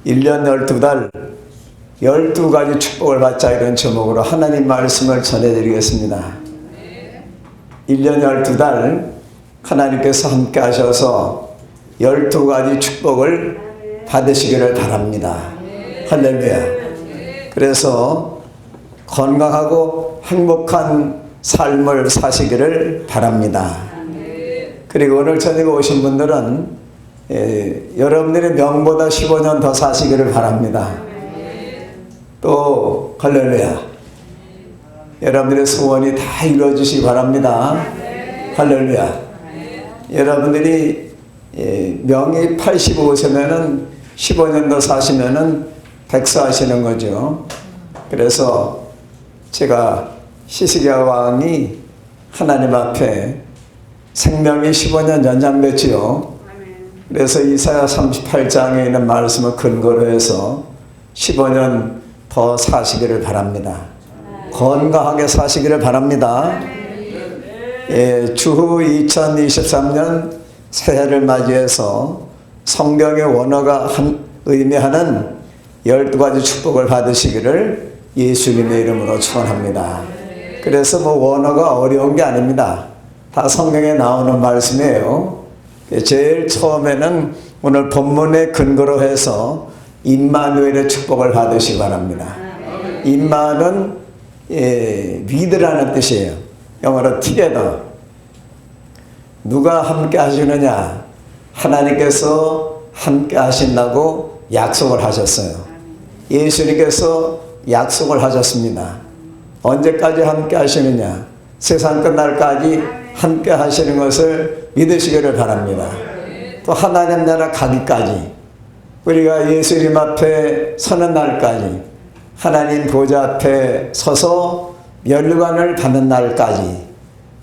1년 12달 12가지 축복을 받자, 이런 제목으로 하나님 말씀을 전해드리겠습니다. 1년 12달 하나님께서 함께 하셔서 12가지 축복을 받으시기를 바랍니다. 할렐루야. 그래서 건강하고 행복한 삶을 사시기를 바랍니다. 그리고 오늘 저녁에 오신 분들은 여러분들의 명보다 15년 더 사시기를 바랍니다. 또 할렐루야, 여러분들의 소원이 다 이루어지시기 바랍니다. 할렐루야. 여러분들이 명이 85세면은 15년 더 사시면은 백수하시는 거죠. 그래서 제가 시스기야 왕이 하나님 앞에 생명이 15년 연장됐지요. 그래서 이사야 38장에 있는 말씀을 근거로 해서 15년 더 사시기를 바랍니다. 건강하게 사시기를 바랍니다. 주후 2023년 새해를 맞이해서 성경의 원어가 의미하는 12가지 축복을 받으시기를 예수님의 이름으로 축원합니다. 그래서 원어가 어려운 게 아닙니다. 다 성경에 나오는 말씀이에요. 제일 처음에는 오늘 본문의 근거로 해서 임마누엘의 축복을 받으시기 바랍니다. 임마는 위드라는 뜻이에요. 영어로 together. 누가 함께 하시느냐? 하나님께서 함께 하신다고 약속을 하셨어요. 예수님께서 약속을 하셨습니다. 언제까지 함께 하시느냐? 세상 끝날까지 함께 하시는 것을 믿으시기를 바랍니다. 또 하나님 나라 가기까지, 우리가 예수님 앞에 서는 날까지, 하나님 보좌 앞에 서서 멸류관을 받는 날까지,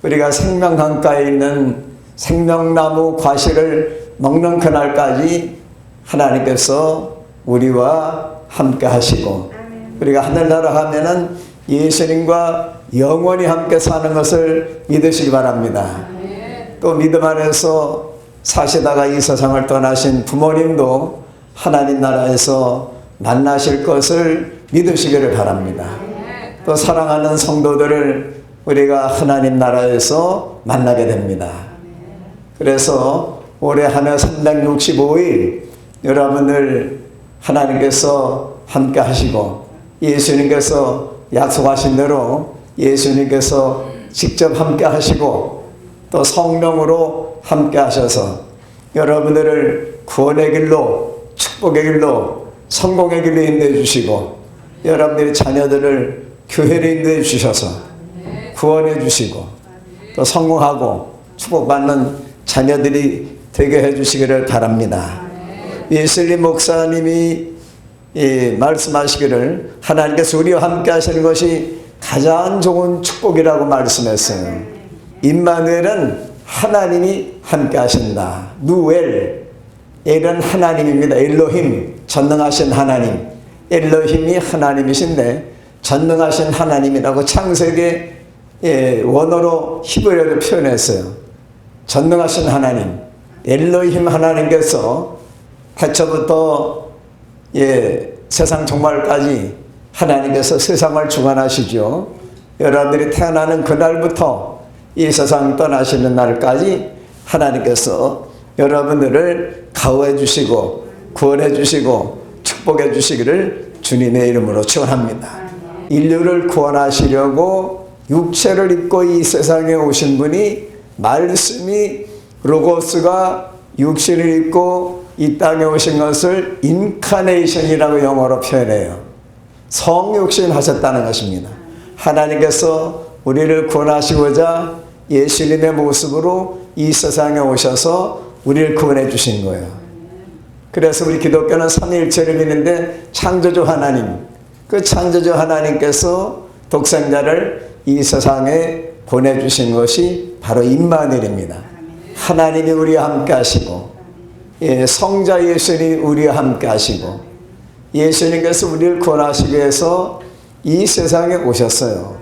우리가 생명 강가에 있는 생명나무 과실을 먹는 그날까지 하나님께서 우리와 함께 하시고, 우리가 하늘나라 가면은 예수님과 영원히 함께 사는 것을 믿으시기 바랍니다. 또 믿음 안에서 사시다가 이 세상을 떠나신 부모님도 하나님 나라에서 만나실 것을 믿으시기를 바랍니다. 또 사랑하는 성도들을 우리가 하나님 나라에서 만나게 됩니다. 그래서 올해 한 해 365일 여러분을 하나님께서 함께 하시고, 예수님께서 약속하신 대로 예수님께서 직접 함께 하시고, 또 성령으로 함께 하셔서 여러분들을 구원의 길로, 축복의 길로, 성공의 길로 인도해 주시고, 여러분들의 자녀들을 교회로 인도해 주셔서 구원해 주시고, 또 성공하고 축복받는 자녀들이 되게 해 주시기를 바랍니다. 예슬리 목사님이 말씀하시기를 하나님께서 우리와 함께 하시는 것이 가장 좋은 축복이라고 말씀했어요. 임마누엘은 하나님이 함께 하신다. 누엘, 엘은 하나님입니다. 엘로힘, 전능하신 하나님. 엘로힘이 하나님이신데 전능하신 하나님이라고 창세기 원어로 히브리어로 표현했어요. 전능하신 하나님, 엘로힘 하나님께서 태초부터 세상 종말까지 하나님께서 세상을 주관하시죠. 여러분들이 태어나는 그날부터 이 세상 떠나시는 날까지 하나님께서 여러분들을 가호해 주시고 구원해 주시고 축복해 주시기를 주님의 이름으로 축원합니다. 인류를 구원하시려고 육체를 입고 이 세상에 오신 분이, 말씀이 로고스가 육신을 입고 이 땅에 오신 것을 인카네이션이라고 영어로 표현해요. 성육신 하셨다는 것입니다. 하나님께서 우리를 구원하시고자 예수님의 모습으로 이 세상에 오셔서 우리를 구원해 주신 거예요. 그래서 우리 기독교는 삼위일체를 믿는데 창조주 하나님, 그 창조주 하나님께서 독생자를 이 세상에 보내주신 것이 바로 임마누엘입니다. 하나님이 우리와 함께 하시고, 성자 예수님이 우리와 함께 하시고, 예수님께서 우리를 구원하시기 위해서 이 세상에 오셨어요.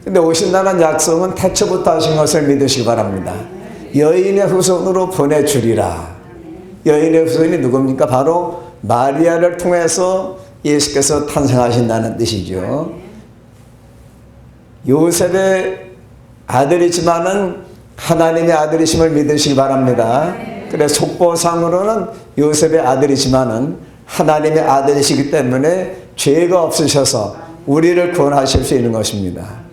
근데 오신다는 약속은 태초부터 하신 것을 믿으시기 바랍니다. 여인의 후손으로 보내주리라. 여인의 후손이 누굽니까? 바로 마리아를 통해서 예수께서 탄생하신다는 뜻이죠. 요셉의 아들이지만은 하나님의 아들이심을 믿으시기 바랍니다. 그래서 족보상으로는 요셉의 아들이지만은 하나님의 아들이시기 때문에 죄가 없으셔서 우리를 구원하실 수 있는 것입니다.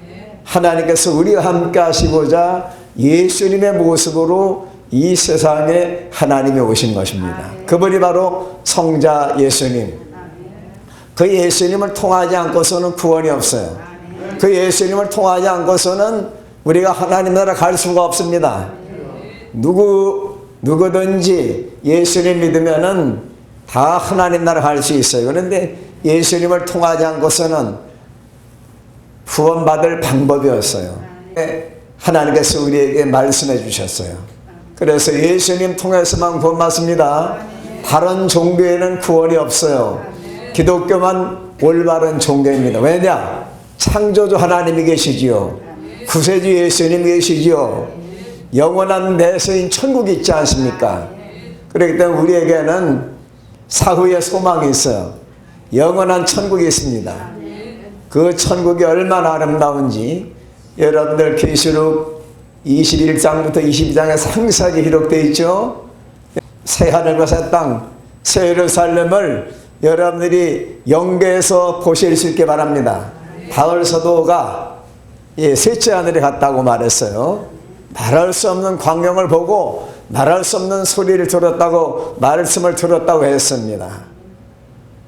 하나님께서 우리와 함께 하시고자 예수님의 모습으로 이 세상에 하나님이 오신 것입니다. 그분이 바로 성자 예수님. 그 예수님을 통하지 않고서는 구원이 없어요. 그 예수님을 통하지 않고서는 우리가 하나님 나라 갈 수가 없습니다. 누구든지 예수님 믿으면은 다 하나님 나라 갈 수 있어요. 그런데 예수님을 통하지 않고서는 구원받을 방법이 없어요. 하나님께서 우리에게 말씀해 주셨어요. 그래서 예수님 통해서만 구원받습니다. 다른 종교에는 구원이 없어요. 기독교만 올바른 종교입니다. 왜냐? 창조주 하나님이 계시지요. 구세주 예수님이 계시지요. 영원한 내세인 천국이 있지 않습니까? 그렇기 때문에 우리에게는 사후의 소망이 있어요. 영원한 천국이 있습니다. 그 천국이 얼마나 아름다운지 여러분들 계시록 21장부터 22장에 상세하게 기록되어 있죠. 새하늘과 새 땅, 새 예루살렘을 여러분들이 영계에서 보실 수 있게 바랍니다. 바울 사도가 셋째 하늘에 갔다고 말했어요. 말할 수 없는 광경을 보고 말할 수 없는 소리를 들었다고 말씀을 들었다고 했습니다.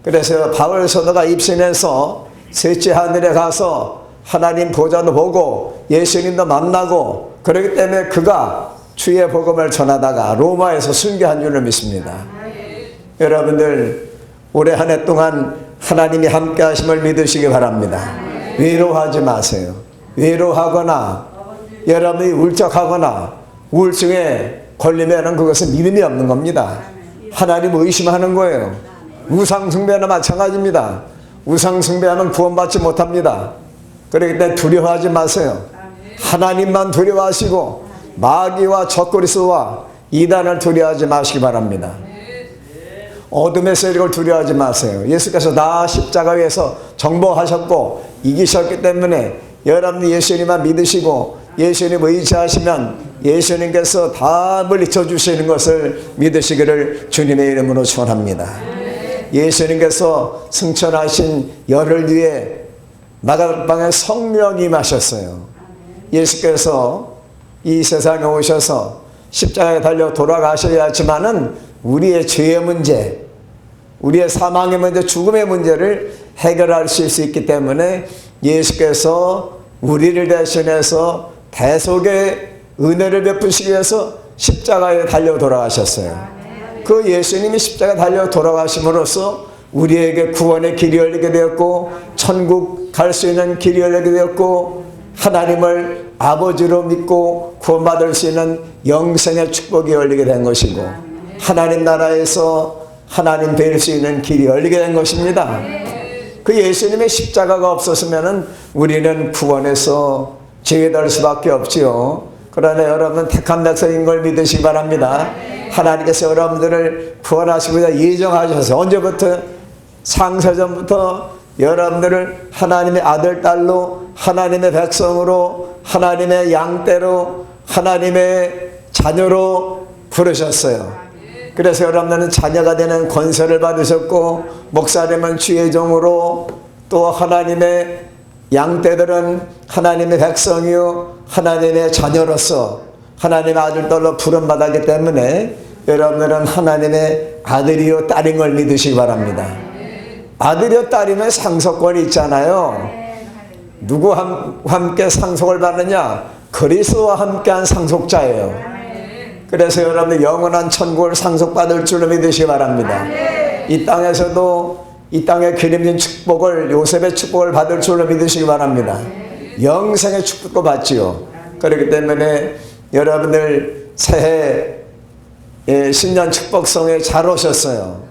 그래서 바울 사도가 입신해서 셋째 하늘에 가서 하나님 보좌도 보고 예수님도 만나고 그렇기 때문에 그가 주의 복음을 전하다가 로마에서 순교한 줄을 믿습니다. 여러분들 올해 한 해 동안 하나님이 함께 하심을 믿으시기 바랍니다. 외로워하지 마세요. 외로워하거나 여러분이 울적하거나 우울증에 걸리면 그것은 믿음이 없는 겁니다. 하나님 의심하는 거예요. 우상숭배나 마찬가지입니다. 우상숭배하면 구원받지 못합니다. 그렇기 때문에 두려워하지 마세요. 하나님만 두려워하시고 마귀와 적그리스도와 이단을 두려워하지 마시기 바랍니다. 어둠의 세력을 두려워하지 마세요. 예수께서 다 십자가 위에서 정복하셨고 이기셨기 때문에 여러분이 예수님만 믿으시고 예수님 의지하시면 예수님께서 다 물리쳐 주시는 것을 믿으시기를 주님의 이름으로 축원합니다. 예수님께서 승천하신 열흘 뒤에 마가다락방에 성령이 임하셨어요. 예수께서 이 세상에 오셔서 십자가에 달려 돌아가셔야 하지만은 우리의 죄의 문제, 우리의 사망의 문제, 죽음의 문제를 해결할 수 있기 때문에 예수께서 우리를 대신해서 대속의 은혜를 베푸시기 위해서 십자가에 달려 돌아가셨어요. 그 예수님이 십자가에 달려 돌아가심으로써 우리에게 구원의 길이 열리게 되었고 천국 갈 수 있는 길이 열리게 되었고 하나님을 아버지로 믿고 구원받을 수 있는 영생의 축복이 열리게 된 것이고 하나님 나라에서 하나님 뵐 수 있는 길이 열리게 된 것입니다. 그 예수님의 십자가가 없었으면 우리는 구원에서 제외될 수밖에 없지요. 그러나 여러분 택한 백성인 걸 믿으시기 바랍니다. 하나님께서 여러분들을 구원하시고자 예정하셔서 언제부터? 창세전부터 여러분들을 하나님의 아들, 딸로 하나님의 백성으로 하나님의 양떼로 하나님의 자녀로 부르셨어요. 그래서 여러분들은 자녀가 되는 권세를 받으셨고 목사님은 주의 종으로 또 하나님의 양떼들은 하나님의 백성이요 하나님의 자녀로서 하나님의 아들, 딸로 부름받았기 때문에 여러분들은 하나님의 아들이요 딸인 걸 믿으시기 바랍니다. 아들이요 딸이면 상속권이 있잖아요. 누구와 함께 상속을 받느냐? 그리스도와 함께한 상속자예요. 그래서 여러분들 영원한 천국을 상속받을 줄로 믿으시기 바랍니다. 이 땅에서도 이 땅의 기름진 축복을 요셉의 축복을 받을 줄로 믿으시기 바랍니다. 영생의 축복도 받지요. 그렇기 때문에 여러분들 새해 신년 축복성에 잘 오셨어요.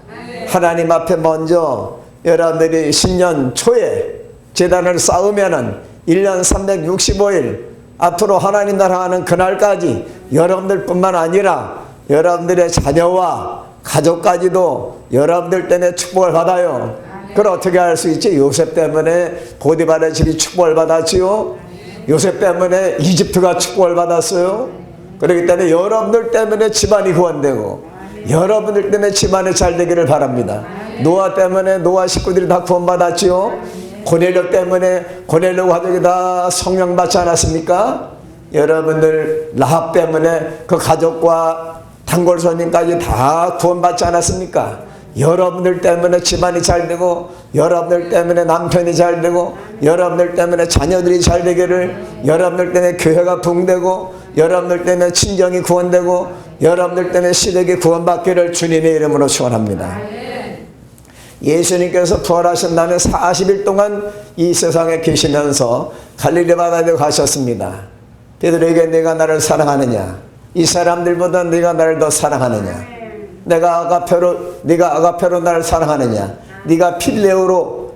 하나님 앞에 먼저 여러분들이 신년 초에 제단을 쌓으면은 1년 365일 앞으로 하나님 나라 하는 그날까지 여러분들뿐만 아니라 여러분들의 자녀와 가족까지도 여러분들 때문에 축복을 받아요. 그걸 어떻게 알 수 있지? 요셉 때문에 보디발의 집이 축복을 받았지요. 요셉 때문에 이집트가 축복을 받았어요. 그렇기 때문에 여러분들 때문에 집안이 구원되고 여러분들 때문에 집안이 잘 되기를 바랍니다. 노아 때문에 노아 식구들이 다 구원받았지요. 고넬료 때문에 고넬료 가족이 다 성령 받지 않았습니까? 여러분들 라합 때문에 그 가족과 단골 손님까지 다 구원받지 않았습니까? 여러분들 때문에 집안이 잘 되고 여러분들 때문에 남편이 잘 되고 여러분들 때문에 자녀들이 잘 되기를, 여러분들 때문에 교회가 부흥되고 여러분들 때문에 친정이 구원되고 여러분들 때문에 시댁이 구원받기를 주님의 이름으로 축원합니다. 예수님께서 부활하신 다음에 40일 동안 이 세상에 계시면서 갈릴리 바다에 가셨습니다. 베드로에게 네가 나를 사랑하느냐? 이 사람들보다 네가 나를 더 사랑하느냐? 네가 아가페로 나를 사랑하느냐? 네가 필레오로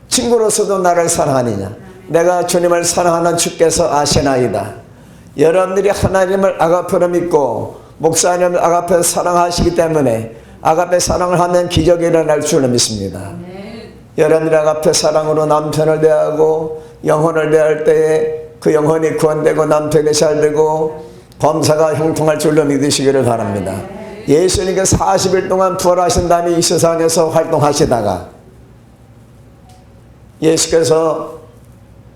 친구로서도 나를 사랑하느냐? 내가 주님을 사랑하는 주께서 아시나이다. 여러분들이 하나님을 아가페로 믿고 목사님을 아가페 사랑하시기 때문에 아가페 사랑을 하면 기적이 일어날 줄을 믿습니다. 여러분들이 아가페 사랑으로 남편을 대하고 영혼을 대할 때에 그 영혼이 구원되고 남편이 잘되고 범사가 형통할 줄로 믿으시기를 바랍니다. 예수님께서 40일 동안 부활하신 다음에 이 세상에서 활동하시다가 예수께서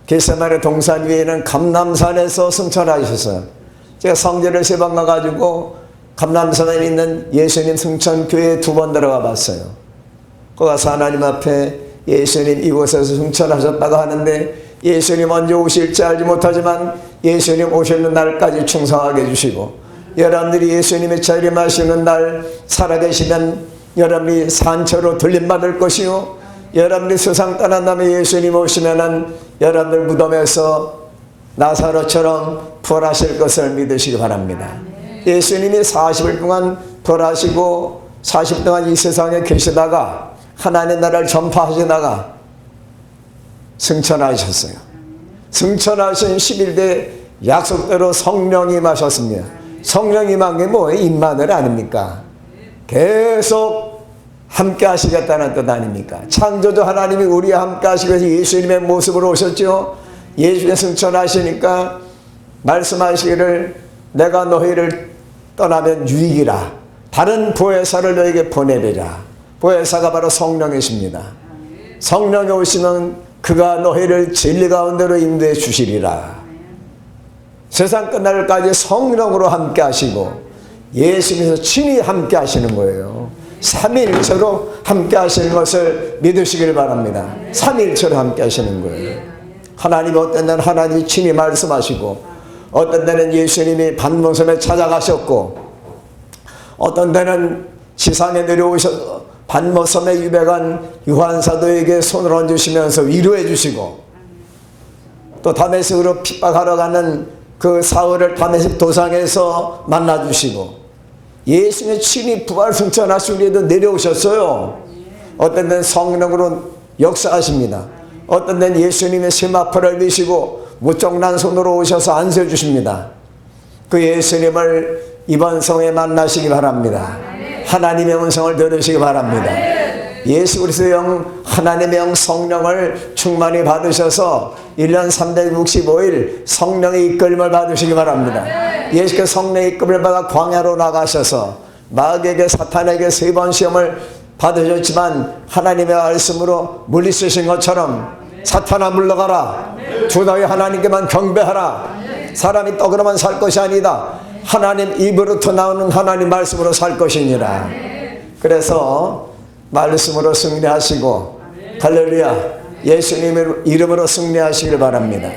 겟세마네 동산 위에 있는 감람산에서 승천하셨어요. 제가 성전을 3번 가가지고 감람산에 있는 예수님 승천교회에 2번 들어가 봤어요. 거기 가서 하나님 앞에 예수님 이곳에서 승천하셨다고 하는데 예수님 언제 오실지 알지 못하지만 예수님 오시는 날까지 충성하게 해주시고 여러분들이 예수님의 재림하시는 날 살아계시면 여러분이 산처로 들림받을 것이요 여러분들이 세상 떠난 다음에 예수님 오시면은 여러분들 무덤에서 나사로처럼 부활하실 것을 믿으시기 바랍니다. 예수님이 40일 동안 부활하시고 40일 동안 이 세상에 계시다가 하나님의 나라를 전파하시다가 승천하셨어요. 승천하신 10일 약속대로 성령이 임하셨습니다. 성령이 임한 게 뭐예요? 임마누엘 아닙니까? 계속 함께 하시겠다는 뜻 아닙니까? 창조주 하나님이 우리와 함께 하시기 위해서 예수님의 모습으로 오셨죠. 예수께서 승천하시니까 말씀하시기를 내가 너희를 떠나면 유익이라 다른 보혜사를 너에게 보내리라. 보혜사가 바로 성령이십니다. 성령이 오시면 그가 너희를 진리 가운데로 인도해 주시리라. 세상 끝날까지 성령으로 함께 하시고 예수님께서 친히 함께 하시는 거예요. 삼위일체로 함께 하시는 것을 믿으시길 바랍니다. 삼위일체로 함께 하시는 거예요. 하나님이 어떤 데는 하나님이 친히 말씀하시고 어떤 데는 예수님이 반모섬에 찾아가셨고 어떤 데는 지상에 내려오셔서 반모섬에 유배간 요한사도에게 손을 얹으시면서 위로해 주시고 또 다메섹으로 핍박하러 가는 그 사울을 다메섹 도상에서 만나주시고 예수님이 친히 부활 승천하시기 위해서 내려오셨어요. 어떤 데는 성령으로 역사하십니다. 어떤 데는 예수님의 세마포를 미시고 무정난 손으로 오셔서 안수해 주십니다. 그 예수님을 이번 성에 만나시기 바랍니다. 하나님의 음성을 들으시기 바랍니다. 예수 그리스도의 영 하나님의 영 성령을 충만히 받으셔서 1년 365일 성령의 이끌림을 받으시기 바랍니다. 예수께서 성령의 이끌림을 받아 광야로 나가셔서 마귀에게 사탄에게 3번 시험을 받으셨지만 하나님의 말씀으로 물리치신 것처럼 사탄아 물러가라. 주 너희 하나님께만 경배하라. 사람이 떡으로만 살 것이 아니다. 하나님 입으로부터 나오는 하나님 말씀으로 살 것이니라. 그래서 말씀으로 승리하시고 할렐루야 예수님의 이름으로 승리하시길 바랍니다.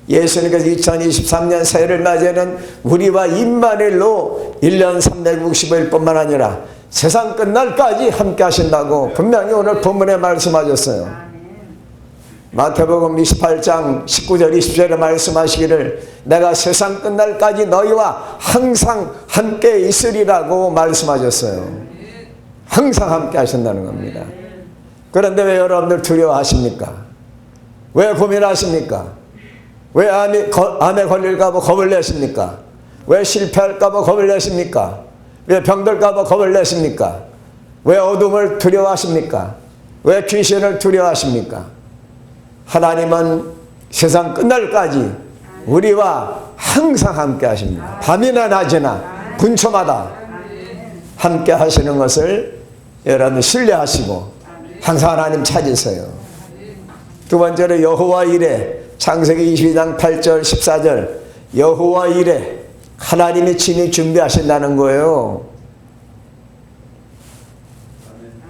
예수님께서 2023년 새해를 맞이하는 우리와 임마누엘로 1년 365일뿐만 아니라 세상 끝날까지 함께 하신다고 분명히 오늘 본문에 말씀하셨어요. 마태복음 28장 19절 20절에 말씀하시기를 내가 세상 끝날까지 너희와 항상 함께 있으리라고 말씀하셨어요. 항상 함께 하신다는 겁니다. 그런데 왜 여러분들 두려워하십니까? 왜 고민하십니까? 왜 암에 걸릴까 봐 겁을 내십니까? 왜 실패할까 봐 겁을 내십니까? 왜 병들까 봐 겁을 내십니까? 왜 어둠을 두려워하십니까? 왜 귀신을 두려워하십니까? 하나님은 세상 끝날까지 우리와 항상 함께 하십니다. 밤이나 낮이나 분초마다 함께 하시는 것을 여러분 신뢰하시고 항상 하나님 찾으세요. 두 번째로 여호와 이레, 창세기 22장 8절 14절 여호와 이레, 하나님이 친히 준비하신다는 거예요.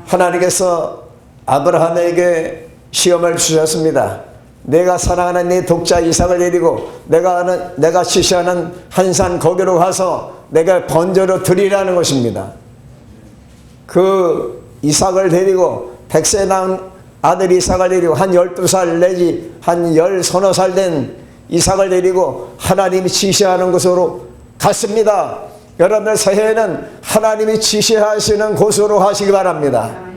하나님께서 아브라함에게 시험을 주셨습니다. 내가 사랑하는 네 독자 이삭을 데리고 내가 지시하는 한 산 거기로 가서 내가 번제로 드리라는 것입니다. 그 이삭을 데리고 100세 낳은 아들 이삭을 데리고 한 12살 내지 한 10서너 된 이삭을 데리고 하나님이 지시하는 곳으로 갔습니다. 여러분들 새해에는 하나님이 지시하시는 곳으로 가시기 바랍니다.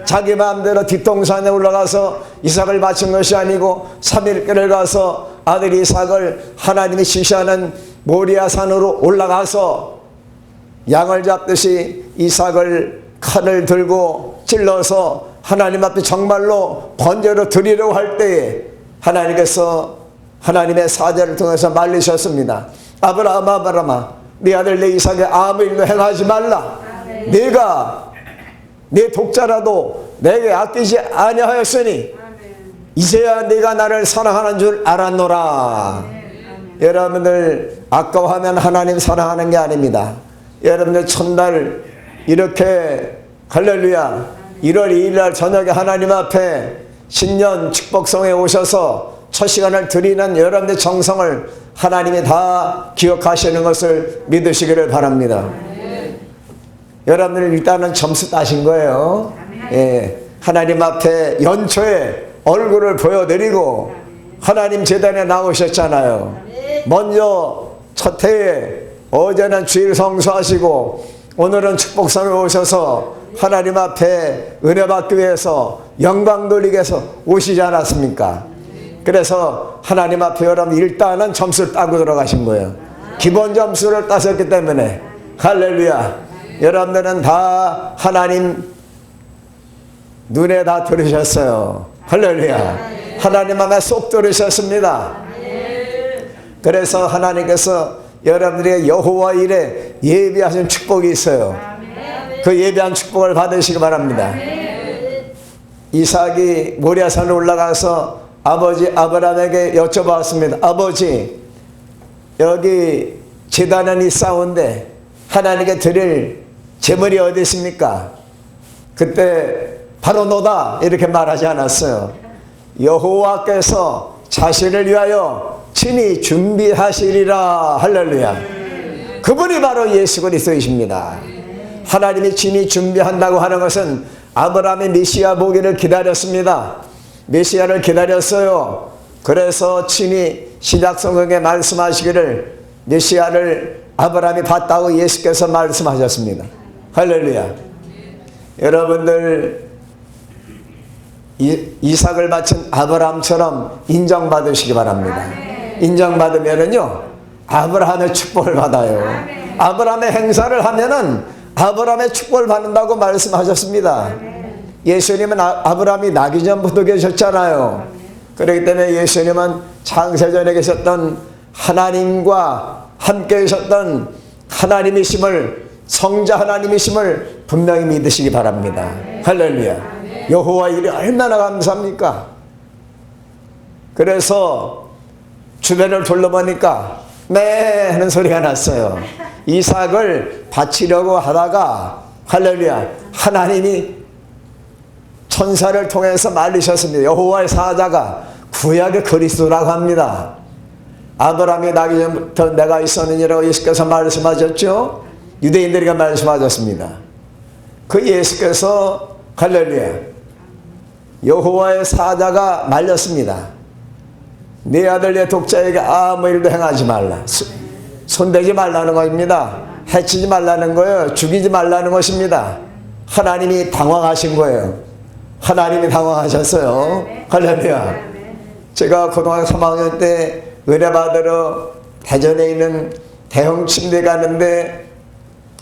자기 마음대로 뒷동산에 올라가서 이삭을 바친 것이 아니고 3일길을 가서 아들 이삭을 하나님이 지시하는 모리아 산으로 올라가서 양을 잡듯이 이삭을 칼을 들고 찔러서 하나님 앞에 정말로 번제로 드리려고 할 때에 하나님께서 하나님의 사자를 통해서 말리셨습니다. 아브라함아 네 아들 내 이삭에 아무 일도 행하지 말라. 네가 내 독자라도 내게 아끼지 아니하였으니 이제야 네가 나를 사랑하는 줄 알았노라. 여러분들 아까워하면 하나님 사랑하는 게 아닙니다. 여러분들 첫날 이렇게 할렐루야 1월 2일날 저녁에 하나님 앞에 신년 축복성에 오셔서 첫 시간을 드리는 여러분의 정성을 하나님이 다 기억하시는 것을 믿으시기를 바랍니다. 여러분들 일단은 점수 따신 거예요. 예, 하나님 앞에 연초에 얼굴을 보여드리고 하나님 제단에 나오셨잖아요. 먼저 첫 해에 어제는 주일 성수하시고 오늘은 축복성에 오셔서 하나님 앞에 은혜 받기 위해서 영광 돌리기 위해서 오시지 않았습니까? 그래서 하나님 앞에 여러분 일단은 점수를 따고 들어가신 거예요. 기본 점수를 따셨기 때문에 할렐루야. 여러분들은 다 하나님 눈에 다 들으셨어요. 할렐루야. 하나님 안에 쏙 들으셨습니다. 그래서 하나님께서 여러분들의 여호와 일에 예비하신 축복이 있어요. 그 예비한 축복을 받으시기 바랍니다. 이삭이 모리아산에 올라가서 아버지 아브라함에게 여쭤봤습니다. 아버지 여기 제단은 있사온데 하나님께 드릴 제물이 어디 있습니까? 그때 바로 너다 이렇게 말하지 않았어요. 여호와께서 자신을 위하여 친히 준비하시리라. 할렐루야. 그분이 바로 예수 그리스도이십니다. 하나님이 친히 준비한다고 하는 것은 아브라함의 메시아 보기를 기다렸습니다. 메시아를 기다렸어요. 그래서 친히 신약성경에 말씀하시기를 메시아를 아브라함이 봤다고 예수께서 말씀하셨습니다. 할렐루야. 여러분들 이삭을 바친 아브라함처럼 인정받으시기 바랍니다. 인정받으면은요 아브라함의 축복을 받아요. 아브라함의 행사를 하면은 아브라함의 축복을 받는다고 말씀하셨습니다. 예수님은 아브라함이 나기 전부터 계셨잖아요. 그렇기 때문에 예수님은 창세전에 계셨던 하나님과 함께 계셨던 하나님이심을, 성자 하나님이심을 분명히 믿으시기 바랍니다. 할렐루야. 여호와 일이 얼마나 감사합니까? 그래서 주변을 둘러보니까 매 하는 소리가 났어요. 이삭을 바치려고 하다가 할렐루야 하나님이 천사를 통해서 말리셨습니다. 여호와의 사자가 구약의 그리스도라고 합니다. 아브라함이 나기 전부터 내가 있었느니라고 예수께서 말씀하셨죠. 유대인들에게 말씀하셨습니다. 그 예수께서 할렐루야 여호와의 사자가 말렸습니다. 네 아들 내 독자에게 아무 일도 행하지 말라. 손대지 말라는 것입니다. 해치지 말라는 거예요. 죽이지 말라는 것입니다. 하나님이 당황하신 거예요. 하나님이 당황하셨어요. 할렐루야. 제가 고등학교 3학년 때 은혜 받으러 대전에 있는 대형 침대 가는데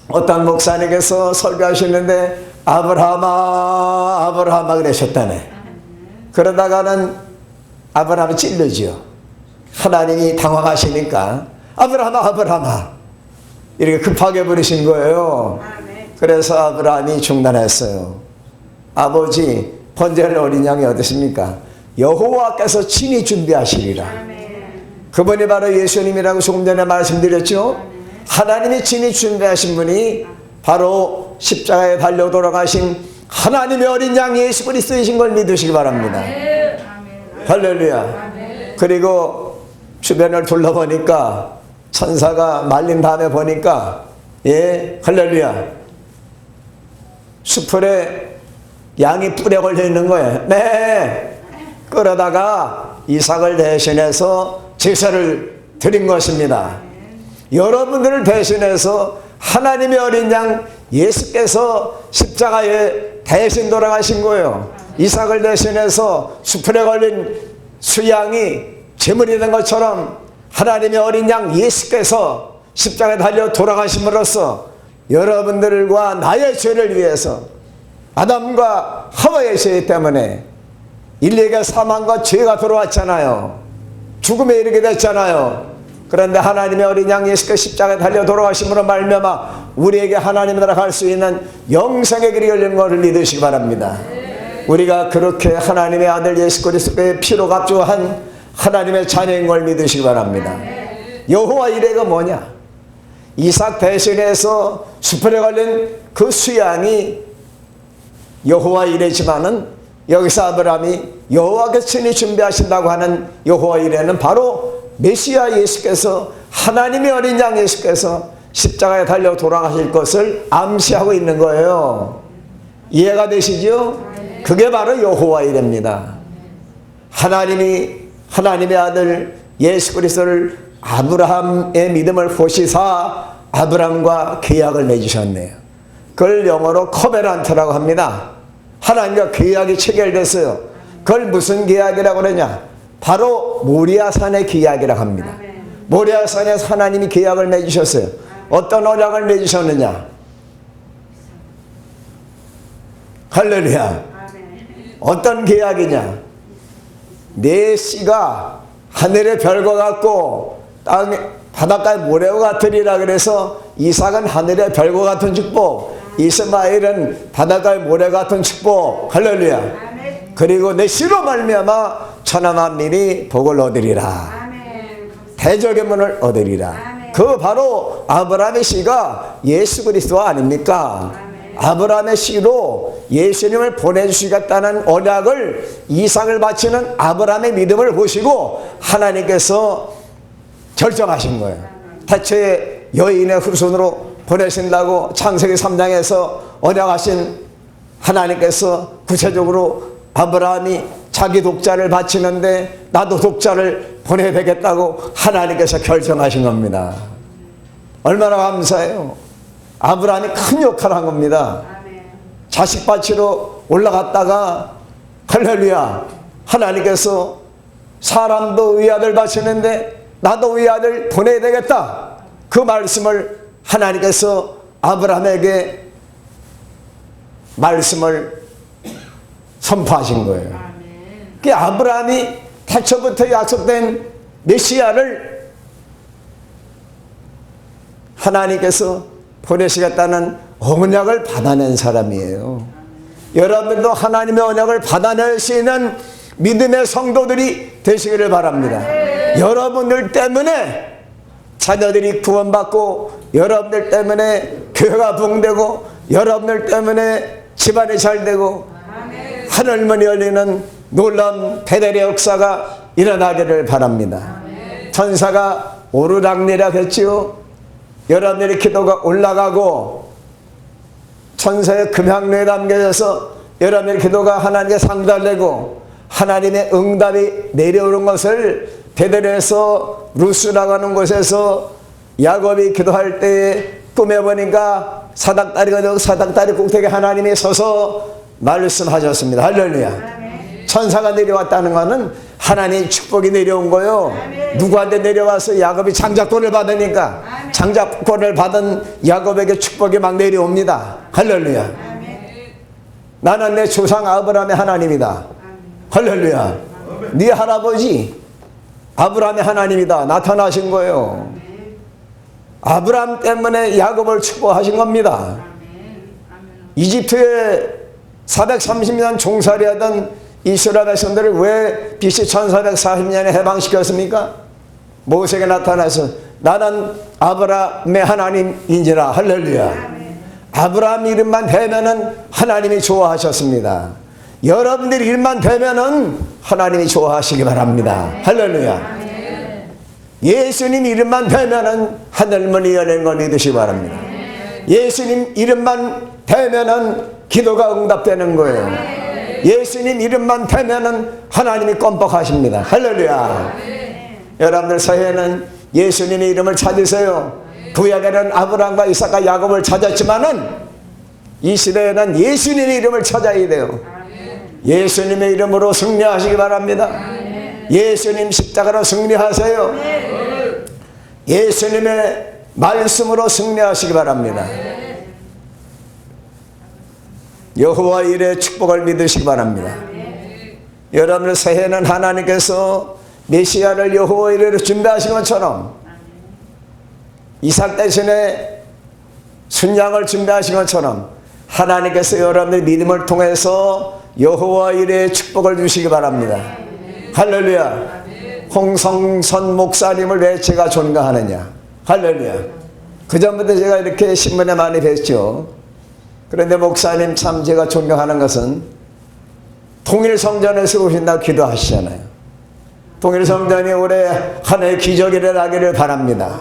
어떤 목사님께서 설교하시는데 아브라함아 아브라함아 그러셨다네. 그러다가는 아브라함이 찔르죠. 하나님이 당황하시니까 아브라함아 아브라함아 이렇게 급하게 부르신 거예요. 그래서 아브라함이 중단했어요. 아버지 번제할 어린 양이 어디십니까? 여호와께서 친히 준비하시리라. 그분이 바로 예수님이라고 조금 전에 말씀드렸죠. 하나님이 친히 준비하신 분이 바로 십자가에 달려 돌아가신 하나님의 어린 양 예수 그리스도이신 걸 믿으시기 바랍니다. 할렐루야. 그리고 주변을 둘러보니까 천사가 말린 다음에 보니까 할렐루야, 수풀에 양이 뿔에 걸려 있는 거예요. 네. 그러다가 이삭을 대신해서 제사를 드린 것입니다. 여러분들을 대신해서 하나님의 어린 양 예수께서 십자가에 대신 돌아가신 거예요. 이삭을 대신해서 수풀에 걸린 수양이 제물이 된 것처럼 하나님의 어린 양 예수께서 십자가에 달려 돌아가심으로써 여러분들과 나의 죄를 위해서 아담과 하와의 죄 때문에 인류에게 사망과 죄가 들어왔잖아요. 죽음에 이르게 됐잖아요. 그런데 하나님의 어린 양 예수께서 십자가에 달려 돌아가심으로 말미암아 우리에게 하나님 나라 갈 수 있는 영생의 길이 열리는 것을 믿으시기 바랍니다. 우리가 그렇게 하나님의 아들 예수 그리스도의 피로 갑주한 하나님의 자녀인 걸 믿으시기 바랍니다. 여호와 이레가 뭐냐? 이삭 대신해서 수풀에 걸린 그 수양이 여호와 이레지만은 여기서 아브라함이 여호와께서 친히 준비하신다고 하는 여호와 이레는 바로 메시아 예수께서 하나님의 어린 양 예수께서 십자가에 달려 돌아가실 것을 암시하고 있는 거예요. 이해가 되시죠? 그게 바로 여호와 이레입니다. 하나님의 아들 예수 그리스도를 아브라함의 믿음을 보시사 아브라함과 계약을 맺으셨네요. 그걸 영어로 커베넌트라고 합니다. 하나님과 계약이 체결됐어요. 그걸 무슨 계약이라고 그러냐? 바로 모리아산의 계약이라고 합니다. 모리아산에서 하나님이 계약을 맺으셨어요. 어떤 언약을 맺으셨느냐? 할렐루야. 어떤 계약이냐? 내 씨가 하늘의 별과 같고 땅에 바닷가의 모래와 같으리라. 그래서 이삭은 하늘의 별과 같은 축복, 이스마엘은 바닷가의 모래 같은 축복. 할렐루야. 그리고 내 씨로 말미암아 천하 만민이 복을 얻으리라. 대적의 문을 얻으리라. 그 바로 아브라함의 씨가 예수 그리스도 아닙니까? 아브라함의 씨로 예수님을 보내주시겠다는 언약을 이삭을 바치는 아브라함의 믿음을 보시고 하나님께서 결정하신 거예요. 태초에 여인의 후손으로 보내신다고 창세기 3장에서 언약하신 하나님께서 구체적으로 아브라함이 자기 독자를 바치는데 나도 독자를 보내야 되겠다고 하나님께서 결정하신 겁니다. 얼마나 감사해요. 아브라함이 큰 역할을 한 겁니다. 자식 바치러 올라갔다가 할렐루야, 하나님께서 사람도 의아들 바치는데 나도 의아들 보내야 되겠다. 그 말씀을 하나님께서 아브라함에게 말씀을 선포하신 거예요. 그 아브라함이 태초부터 약속된 메시아를 하나님께서 보내시겠다는 언약을 받아낸 사람이에요. 여러분도 하나님의 언약을 받아낼 수 있는 믿음의 성도들이 되시기를 바랍니다. 여러분들 때문에 자녀들이 구원받고, 여러분들 때문에 교회가 부흥되고, 여러분들 때문에 집안이 잘되고 하늘문이 열리는 놀라운 베델의 역사가 일어나기를 바랍니다. 천사가 오르락내락 했지요. 여러분들의 기도가 올라가고 천사의 금향로에 담겨져서 여러분들의 기도가 하나님께 상달되고 하나님의 응답이 내려오는 것을 베델에서 루스라고 하는 곳에서 야곱이 기도할 때에 꿈에 보니까 사닥다리가 되고 사닥다리 꼭대기에 하나님이 서서 말씀하셨습니다. 할렐루야. 천사가 내려왔다는 것은 하나님의 축복이 내려온 거요. 누구한테 내려와서 야곱이 장작돈을 받으니까 장자권을 받은 야곱에게 축복이 막 내려옵니다. 할렐루야. 나는 내 조상 아브라함의 하나님이다. 할렐루야. 네 할아버지 아브라함의 하나님이다. 나타나신 거예요. 아브라함 때문에 야곱을 축복하신 겁니다. 이집트에 430년 종살이하던 이스라엘 백성들을 왜 BC 1440년에 해방시켰습니까? 모세에게 나타나서 나는 아브라함의 하나님인지라. 할렐루야. 아브라함 이름만 대면은 하나님이 좋아하셨습니다. 여러분들 이름만 대면은 하나님이 좋아하시기 바랍니다. 할렐루야. 예수님 이름만 대면은 하늘문이 열리는 걸 믿으시기 바랍니다. 예수님 이름만 대면은 기도가 응답되는 거예요. 예수님 이름만 대면은 하나님이 껌뻑하십니다. 할렐루야. 여러분들 새해에는 예수님의 이름을 찾으세요. 구약에는 아브라함과 이삭과 야곱을 찾았지만은 이 시대에는 예수님의 이름을 찾아야 돼요. 예수님의 이름으로 승리하시기 바랍니다. 예수님 십자가로 승리하세요. 예수님의 말씀으로 승리하시기 바랍니다. 여호와 일의 축복을 믿으시기 바랍니다. 여러분의 새해는 하나님께서 메시아를 여호와 일을 준비하신 것처럼 이삭 대신에 순양을 준비하신 것처럼 하나님께서 여러분의 믿음을 통해서 여호와 일의 축복을 주시기 바랍니다. 할렐루야. 홍성선 목사님을 왜 제가 존경하느냐. 할렐루야. 그전부터 제가 이렇게 신문에 많이 뵀죠. 그런데 목사님 참 제가 존경하는 것은 통일성전에 세우신다고 기도하시잖아요. 통일성전이 올해 하나의 기적이 일어나기를 바랍니다.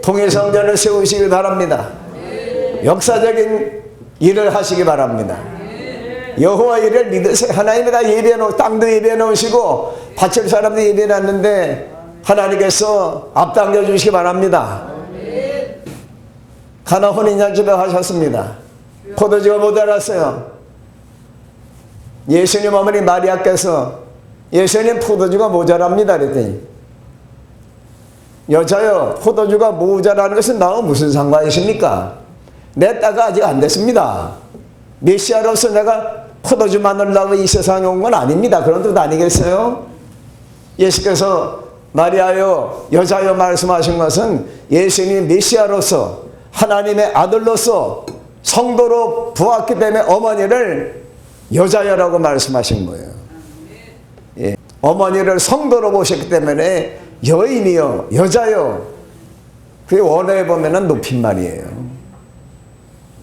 통일성전을 세우시길 바랍니다. 역사적인 일을 하시기 바랍니다. 여호와 일을 믿으세요. 하나님이 다 예배해 놓으시고 땅도 예배해 놓으시고 바칠 사람도 예배해 놨는데 하나님께서 앞당겨 주시기 바랍니다. 가나 혼인잔치도 하셨습니다. 포도주가 모자랐어요. 예수님 어머니 마리아께서 예수님 포도주가 모자랍니다 그랬더니 여자여 포도주가 모자라는 것은 나와 무슨 상관이십니까? 내 딸가 아직 안 됐습니다. 메시아로서 내가 포도주 만들려고 이 세상에 온 건 아닙니다. 그런 뜻 아니겠어요? 예수께서 마리아여 여자여 말씀하신 것은 예수님이 메시아로서 하나님의 아들로서 성도로 부었기 때문에 어머니를 여자여라고 말씀하신 거예요. 예. 어머니를 성도로 보셨기 때문에 여인이요 여자요 그게 원어에 보면은 높임말이에요.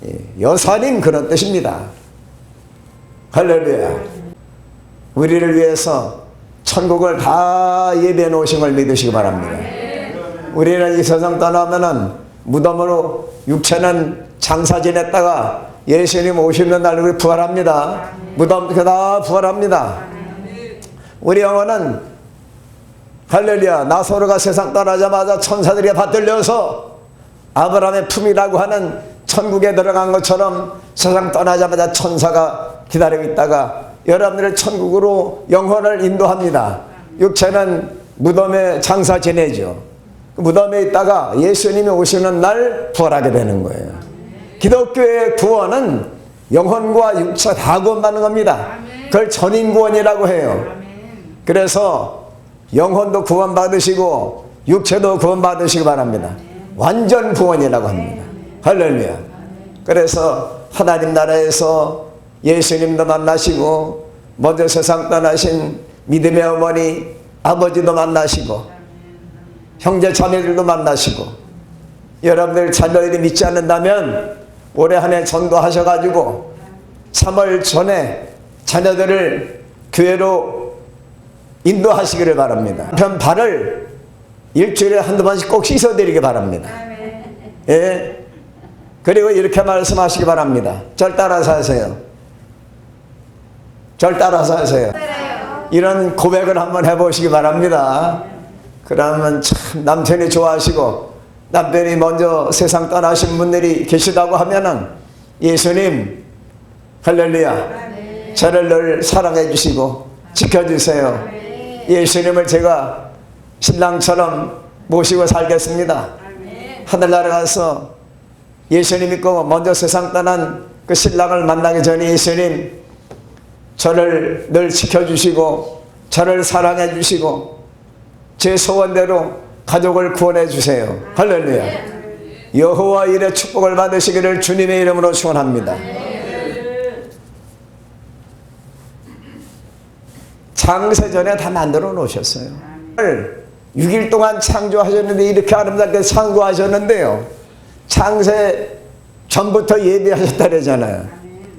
예. 여사님 그런 뜻입니다. 할렐루야. 우리를 위해서 천국을 다 예배해 놓으신 걸 믿으시기 바랍니다. 우리는 이 세상 떠나면은 무덤으로 육체는 장사 지냈다가 예수님 오시는 날 우리 부활합니다. 무덤 다 부활합니다. 우리 영혼은 할렐루야 나사로가 세상 떠나자마자 천사들이 받들려서 아브라함의 품이라고 하는 천국에 들어간 것처럼 세상 떠나자마자 천사가 기다리고 있다가 여러분들의 천국으로 영혼을 인도합니다. 육체는 무덤에 장사 지내죠. 무덤에 있다가 예수님이 오시는 날 부활하게 되는 거예요. 기독교의 구원은 영혼과 육체 다 구원받는 겁니다. 그걸 전인구원이라고 해요. 그래서 영혼도 구원받으시고 육체도 구원받으시기 바랍니다. 완전 구원이라고 합니다. 할렐루야. 그래서 하나님 나라에서 예수님도 만나시고 먼저 세상 떠나신 믿음의 어머니 아버지도 만나시고 형제 자매들도 만나시고 여러분들 자녀들이 믿지 않는다면 올해 한 해 전도하셔가지고 3월 전에 자녀들을 교회로 인도하시기를 바랍니다. 편 발을 일주일에 한두 번씩 꼭 씻어드리기 바랍니다. 예. 그리고 이렇게 말씀하시기 바랍니다. 절 따라서 하세요. 절 따라서 하세요. 이런 고백을 한번 해보시기 바랍니다. 그러면 참 남편이 좋아하시고 남편이 먼저 세상 떠나신 분들이 계시다고 하면은 예수님 할렐루야 저를 늘 사랑해 주시고 지켜주세요. 예수님을 제가 신랑처럼 모시고 살겠습니다. 하늘나라 가서 예수님 믿고 먼저 세상 떠난 그 신랑을 만나기 전에 예수님 저를 늘 지켜주시고 저를 사랑해 주시고 제 소원대로 가족을 구원해 주세요. 할렐루야. 여호와 일의 축복을 받으시기를 주님의 이름으로 축원합니다. 창세전에 다 만들어 놓으셨어요. 6일 동안 창조하셨는데 이렇게 아름답게 창조하셨는데요. 창세 전부터 예비하셨다 그러잖아요.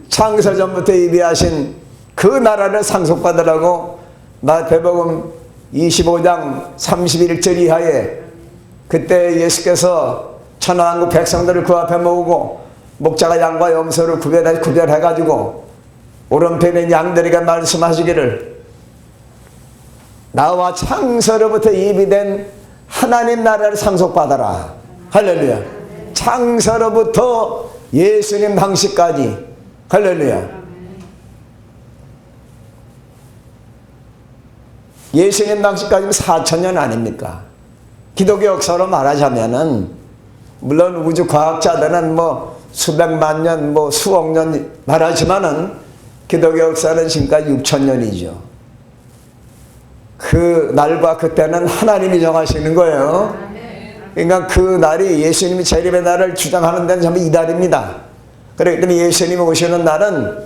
창세 전부터 예비하신 그 나라를 상속받으라고 마태복음 25장 31절 이하에 그때 예수께서 천하만국 백성들을 그 앞에 모으고 목자가 양과 염소를 구별해가지고 오른편에 양들에게 말씀하시기를 나와 창세로부터 예비된 하나님 나라를 상속받아라. 할렐루야. 창세로부터 예수님 방식까지. 할렐루야. 예수님 방식까지는 4,000년 아닙니까? 기독교 역사로 말하자면은 물론 우주 과학자들은 뭐 수백만 년, 뭐 수억 년 말하지만은 기독교 역사는 지금까지 6,000년이죠. 그 날과 그때는 하나님이 정하시는 거예요. 그러니까 그 날이 예수님이 재림의 날을 주장하는 데는 전부 이달입니다. 그렇기 때문에 예수님이 오시는 날은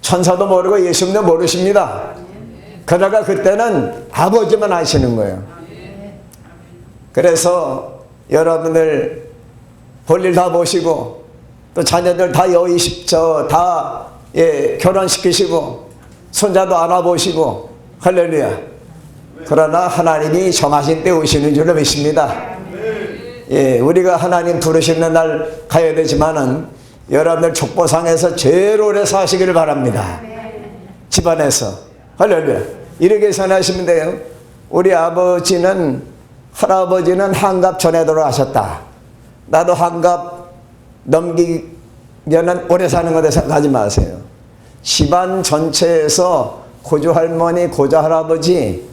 천사도 모르고 예수님도 모르십니다. 그러다가 그때는 아버지만 아시는 거예요. 그래서 여러분들 볼일 다 보시고 또 자녀들 다 결혼시키시고 손자도 안아보시고 할렐루야. 그러나 하나님이 정하신 때 오시는 줄로 믿습니다. 우리가 하나님 부르시는 날 가야 되지만은 여러분들 족보상에서 제일 오래 사시기를 바랍니다. 집안에서. 할렐루야. 이렇게 선하시면 돼요. 우리 아버지는 할아버지는 한갑 전에 돌아가셨다. 나도 한갑 넘기면은 오래 사는 것에 생각하지 마세요. 집안 전체에서 고조 할머니, 고조 할아버지,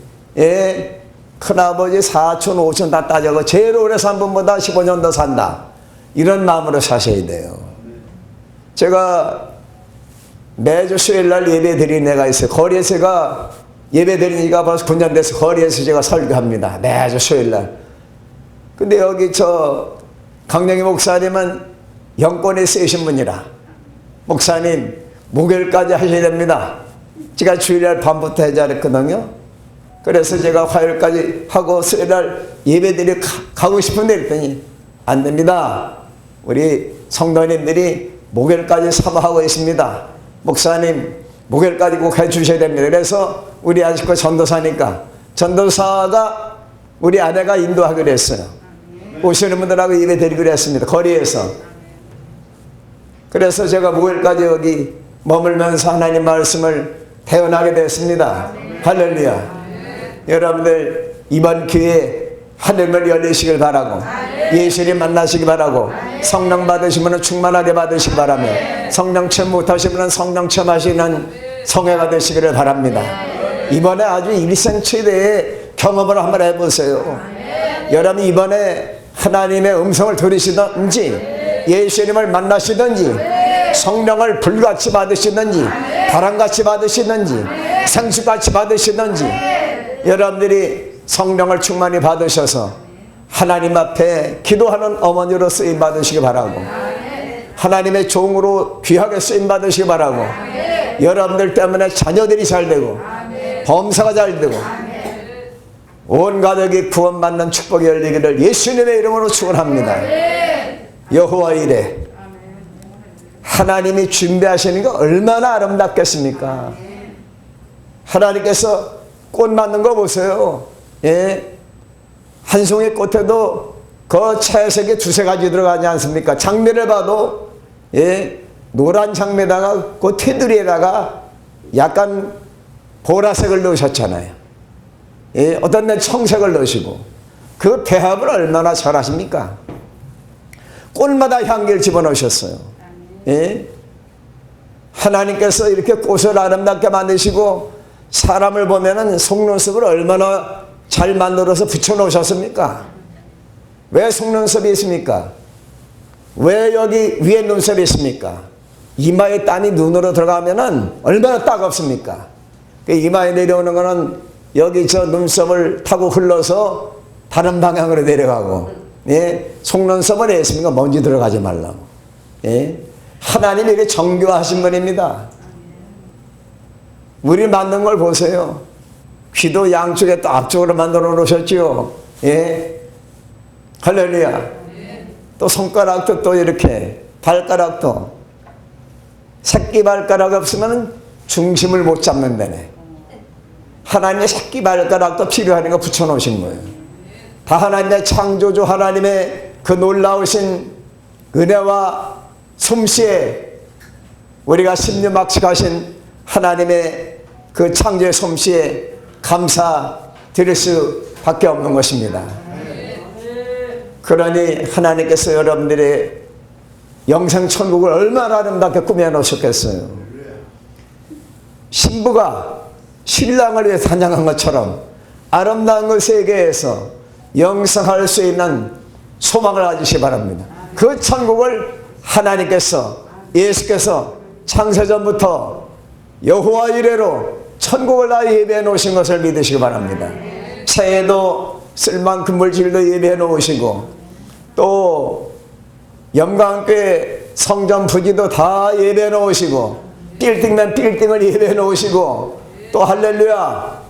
큰아버지, 사촌, 오촌 다 따져서 제일 오래 산 분보다 15년 더 산다. 이런 마음으로 사셔야 돼요. 제가 매주 수요일날 예배 드리는 애가 있어요. 거리에서 제가 예배 드리는 지가 벌써 9년 돼서 거리에서 제가 설교합니다. 매주 수요일날. 근데 여기 강령희 목사님은 영권에 쓰이신 분이라 목사님 목요일까지 하셔야 됩니다. 제가 주일날 밤부터 해야 했거든요. 그래서 제가 화요일까지 하고 수요일날 예배드리 가고 싶은데 그랬더니 안 됩니다. 우리 성도님들이 목요일까지 사모하고 있습니다. 목사님 목요일까지 꼭 해주셔야 됩니다. 그래서 우리 아직도 전도사니까 전도사가 우리 아내가 인도하기로 했어요. 오시는 분들하고 예배 드리기로 했습니다. 거리에서. 그래서 제가 목요일까지 여기 머물면서 하나님 말씀을 태어나게 됐습니다. 할렐루야. 여러분들 이번 기회에 하늘을 열리시길 바라고 예수님 만나시기 바라고 성령 받으시면 충만하게 받으시기 바라며 성령 체험 못하시면 성령 체험하시는 성회가 되시기를 바랍니다. 이번에 아주 일생 최대의 경험을 한번 해보세요. 여러분 이번에 하나님의 음성을 들으시든지 예수님을 만나시든지 성령을 불같이 받으시든지 바람같이 받으시든지 생수같이 받으시든지 여러분들이 성령을 충만히 받으셔서 하나님 앞에 기도하는 어머니로 쓰임 받으시기 바라고 하나님의 종으로 귀하게 쓰임 받으시기 바라고 여러분들 때문에 자녀들이 잘 되고 범사가 잘 되고 온 가족이 구원받는 축복이 열리기를 예수님의 이름으로 축원합니다. 여호와 이레 하나님이 준비하시는 게 얼마나 아름답겠습니까? 하나님께서 꽃 맞는 거 보세요. 한 송이 꽃에도 그 채색이 두세 가지 들어가지 않습니까? 장미를 봐도 노란 장미에다가 그 테두리에다가 약간 보라색을 넣으셨잖아요. 어떤 데 청색을 넣으시고 그 배합을 얼마나 잘하십니까? 꽃마다 향기를 집어넣으셨어요. 하나님께서 이렇게 꽃을 아름답게 만드시고 사람을 보면은 속눈썹을 얼마나 잘 만들어서 붙여놓으셨습니까? 왜 속눈썹이 있습니까? 왜 여기 위에 눈썹이 있습니까? 이마에 땀이 눈으로 들어가면은 얼마나 따갑습니까? 이마에 내려오는 거는 여기 저 눈썹을 타고 흘러서 다른 방향으로 내려가고, 예? 속눈썹을 했으니까 먼지 들어가지 말라고. 예? 하나님이 이렇게 정교하신 분입니다. 우리 만든 걸 보세요. 귀도 양쪽에 또 앞쪽으로 만들어 놓으셨지요. 예? 할렐루야. 또 손가락도 또 이렇게, 발가락도 새끼발가락 없으면 중심을 못 잡는 데네. 하나님의 새끼발가락도 필요하니까 붙여놓으신 거예요. 다 하나님의 창조주 하나님의 그 놀라우신 은혜와 솜씨에 우리가 심리막측하신 하나님의 그 창조의 솜씨에 감사드릴 수밖에 없는 것입니다. 그러니 하나님께서 여러분들의 영생천국을 얼마나 아름답게 꾸며놓으셨겠어요. 신부가 신랑을 위해 찬양한 것처럼 아름다운 그 세계에서 영생할 수 있는 소망을 가지시기 바랍니다. 그 천국을 하나님께서, 예수께서 창세전부터 여호와 이래로 천국을 다 예배해 놓으신 것을 믿으시기 바랍니다. 새해도 쓸 만큼 물질도 예배해 놓으시고, 또 영광교회 성전 부지도 다 예배해 놓으시고, 빌딩면 빌딩을 예배해 놓으시고, 또 할렐루야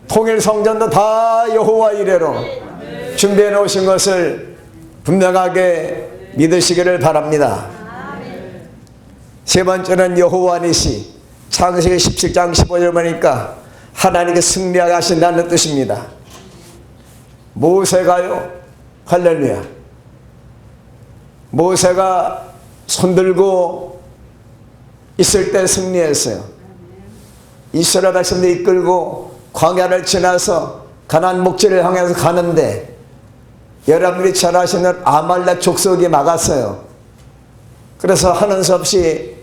통일 성전도 다 여호와 이래로 준비해 놓으신 것을 분명하게 믿으시기를 바랍니다. 세 번째는 여호와 니시. 창세기 17장 15절 보니까 하나님께 승리하게 하신다는 뜻입니다. 모세가요, 할렐루야, 모세가 손들고 있을 때 승리했어요. 이스라엘 백성들 이끌고 광야를 지나서 가나안 목지를 향해서 가는데 여러분들이 잘 아시는 아말렉 족속이 막았어요. 그래서 하는 수 없이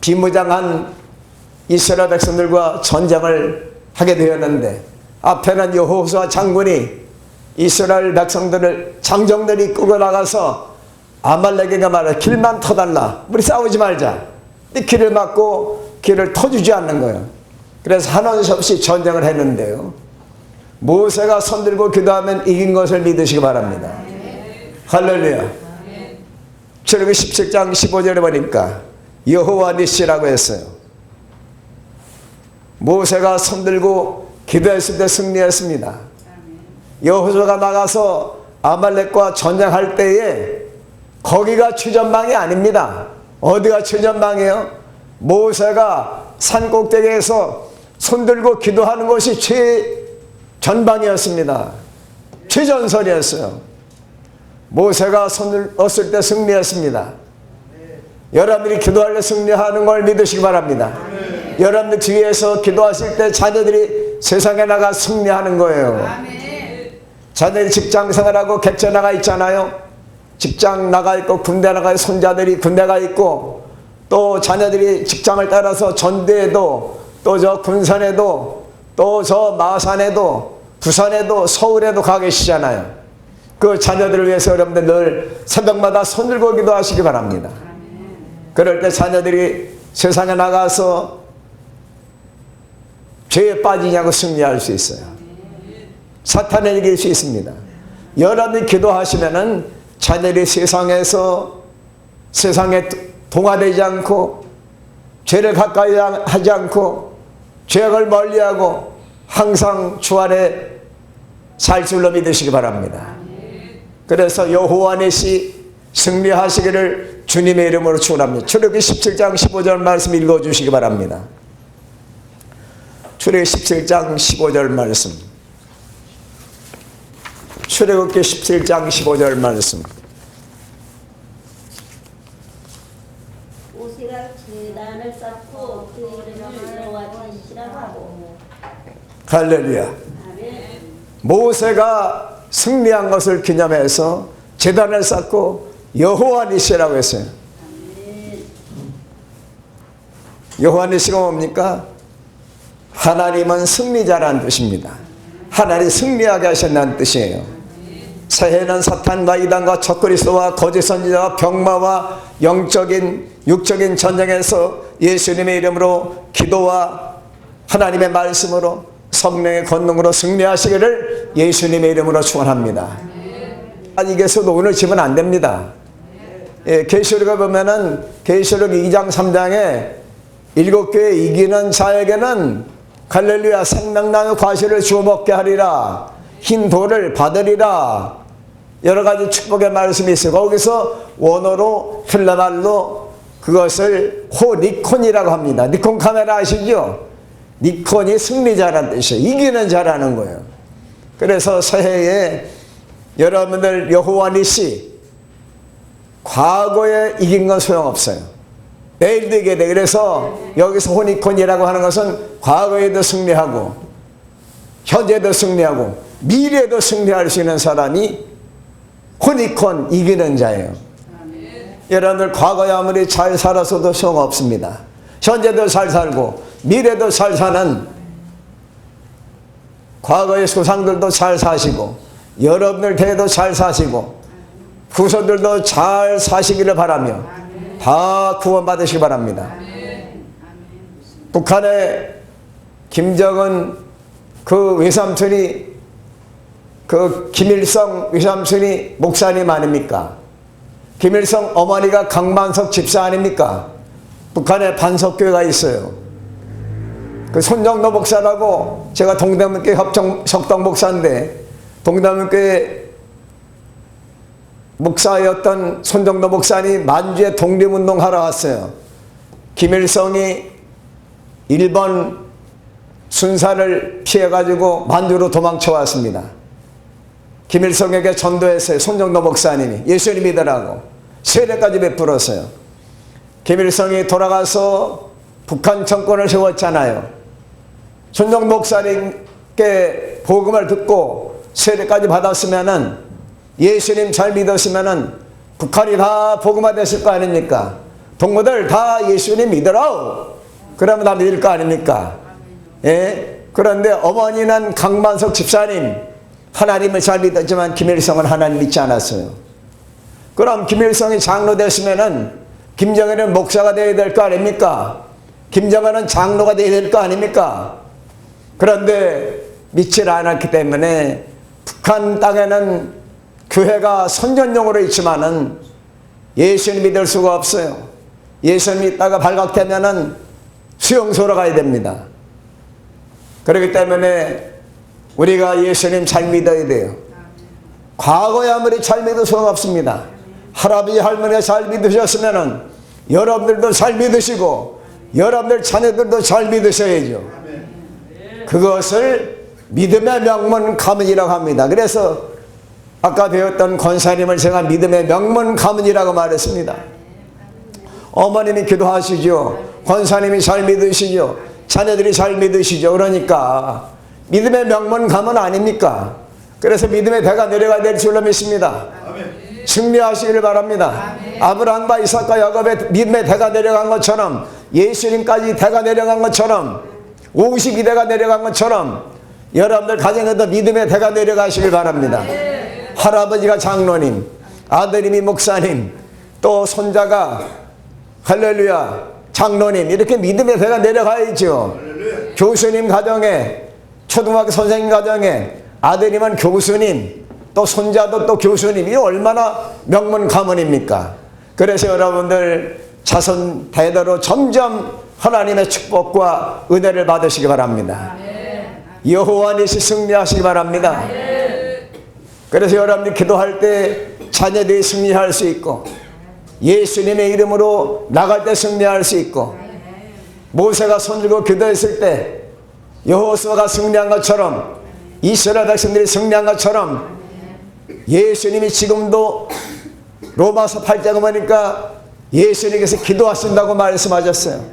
비무장한 이스라엘 백성들과 전쟁을 하게 되었는데, 앞에는 여호수아 장군이 이스라엘 백성들을, 장정들이 이끌고 나가서 아말렉에게 말해, 길만 터달라, 우리 싸우지 말자. 근데 길을 막고 길을 터주지 않는 거예요. 그래서 하는 수 없이 전쟁을 했는데요, 모세가 손들고 기도하면 이긴 것을 믿으시기 바랍니다. 할렐루야. 출애굽기 17장 15절에 보니까 여호와 니시라고 했어요. 모세가 손들고 기도했을 때 승리했습니다. 여호수아가 나가서 아말렉과 전쟁할 때에 거기가 최전방이 아닙니다. 어디가 최전방이에요? 모세가 산 꼭대기에서 손들고 기도하는 것이 최전방이었습니다. 최전선이었어요. 모세가 손을 었을 때 승리했습니다. 여러분들이 기도할 때 승리하는 걸 믿으시기 바랍니다. 여러분들 뒤에서 기도하실 때 자녀들이 세상에 나가 승리하는 거예요. 자녀들이 직장 생활하고 객체 나가 있잖아요. 직장 나가 있고 군대 나가 있고, 손자들이 군대가 있고, 또 자녀들이 직장을 따라서 전대에도, 또 저 군산에도, 또 저 마산에도, 부산에도, 서울에도 가 계시잖아요. 그 자녀들을 위해서 여러분들 늘 새벽마다 손들고 기도하시기 바랍니다. 그럴 때 자녀들이 세상에 나가서 죄에 빠지냐고 승리할 수 있어요. 사탄을 이길 수 있습니다. 여러분이 기도하시면은 자녀들이 세상에 동화되지 않고, 죄를 가까이 하지 않고, 죄악을 멀리하고 항상 주 안에 살 줄로 믿으시기 바랍니다. 그래서 여호와 니시 승리하시기를 주님의 이름으로 축원합니다. 출애굽기 17장 15절 말씀 읽어주시기 바랍니다. 출애굽기 17장 15절 말씀. 출애굽기 17장 15절 말씀. 모세가 제단을 쌓고 그 이름을 여호와 니시라고 하고. 할렐루야. 아멘. 모세가 승리한 것을 기념해서 제단을 쌓고 여호와 니시라고 했어요. 여호와 니시가 뭡니까? 하나님은 승리자라는 뜻입니다. 하나님 승리하게 하셨다는 뜻이에요. 새해는 사탄과 이단과 적그리스도와 거짓 선지자와 병마와 영적인 육적인 전쟁에서 예수님의 이름으로 기도와 하나님의 말씀으로 성령의 권능으로 승리하시기를 예수님의 이름으로 축원합니다. 이게서도 오늘 집은 안 됩니다. 예, 계시록에 보면은 계시록 2장 3장에 7교회 이기는 자에게는 할렐루야 생명나무 과실을 주워 먹게 하리라, 흰 돌을 받으리라, 여러 가지 축복의 말씀이 있어요. 거기서 원어로 헬라말로 그것을 호니콘이라고 합니다. 니콘 카메라 아시죠? 니콘이 승리자라는 뜻이에요. 이기는 자라는 거예요. 그래서 새해에 여러분들 여호와 니시, 과거에 이긴 건 소용없어요. 내일도 이겨야 돼. 그래서 여기서 호니콘이라고 하는 것은 과거에도 승리하고 현재도 승리하고 미래도 승리할 수 있는 사람이 호니콘, 이기는 자예요. 여러분들 과거에 아무리 잘 살아서도 소용없습니다. 현재도 잘 살고 미래도 잘 사는 과거의 조상들도 잘 사시고 여러분들 대도 잘 사시고 후손들도 잘 사시기를 바라며 다 구원받으시기 바랍니다. 북한의 김정은 그 외삼촌이, 그 김일성 외삼촌이 목사님 아닙니까? 김일성 어머니가 강만석 집사 아닙니까? 북한에 반석교회가 있어요. 그 손정도 목사라고, 제가 동대문교회 석동 목사인데 동대문교회 목사였던 손정도 목사님 만주에 독립운동하러 왔어요. 김일성이 일본 순사를 피해가지고 만주로 도망쳐 왔습니다. 김일성에게 전도했어요. 손정도 목사님이 예수님 믿으라고 세례까지 베풀었어요. 김일성이 돌아가서 북한 정권을 세웠잖아요. 손정도 목사님께 복음을 듣고 세례까지 받았으면은, 예수님 잘 믿었으면은 북한이 다 복음화 됐을 거 아닙니까? 동무들 다 예수님 믿으라, 그러면 다 믿을 거 아닙니까? 예? 그런데 어머니는 강만석 집사님 하나님을 잘 믿었지만 김일성은 하나님 믿지 않았어요. 그럼 김일성이 장로 됐으면은 김정은은 목사가 되어야 될 거 아닙니까? 김정은은 장로가 되어야 될 거 아닙니까? 그런데 믿지 않았기 때문에 북한 땅에는 교회가 선전용으로 있지만은 예수님 믿을 수가 없어요. 예수님 믿다가 발각되면은 수용소로 가야 됩니다. 그렇기 때문에 우리가 예수님 잘 믿어야 돼요. 과거에 아무리 잘 믿어도 소용없습니다. 할아버지 할머니가 잘 믿으셨으면은 여러분들도 잘 믿으시고 여러분들 자녀들도 잘 믿으셔야죠. 그것을 믿음의 명문 가문이라고 합니다. 그래서 아까 배웠던 권사님을 제가 믿음의 명문 가문이라고 말했습니다. 어머님이 기도하시죠. 권사님이 잘 믿으시죠. 자녀들이 잘 믿으시죠. 그러니까 믿음의 명문 가문 아닙니까? 그래서 믿음의 대가 내려가야 될 줄로 믿습니다. 승리하시기를 바랍니다. 아브라함과 이삭과 야곱의 믿음의 대가 내려간 것처럼, 예수님까지 대가 내려간 것처럼, 52대가 내려간 것처럼 여러분들 가정에도 믿음의 대가 내려가시길 바랍니다. 할아버지가 장로님, 아드님이 목사님, 또 손자가 할렐루야 장로님, 이렇게 믿음의 대가 내려가야죠. 교수님 가정에, 초등학교 선생님 가정에 아드님은 교수님, 또 손자도 또 교수님, 이 얼마나 명문 가문입니까? 그래서 여러분들 자손 대대로 점점 하나님의 축복과 은혜를 받으시기 바랍니다. 여호와 니시 승리하시기 바랍니다. 그래서 여러분들이 기도할 때 자녀들이 승리할 수 있고, 예수님의 이름으로 나갈 때 승리할 수 있고, 모세가 손들고 기도했을 때 여호수아가 승리한 것처럼, 이스라엘 백성들이 승리한 것처럼 예수님이 지금도 로마서 8장에 보니까 예수님께서 기도하신다고 말씀하셨어요.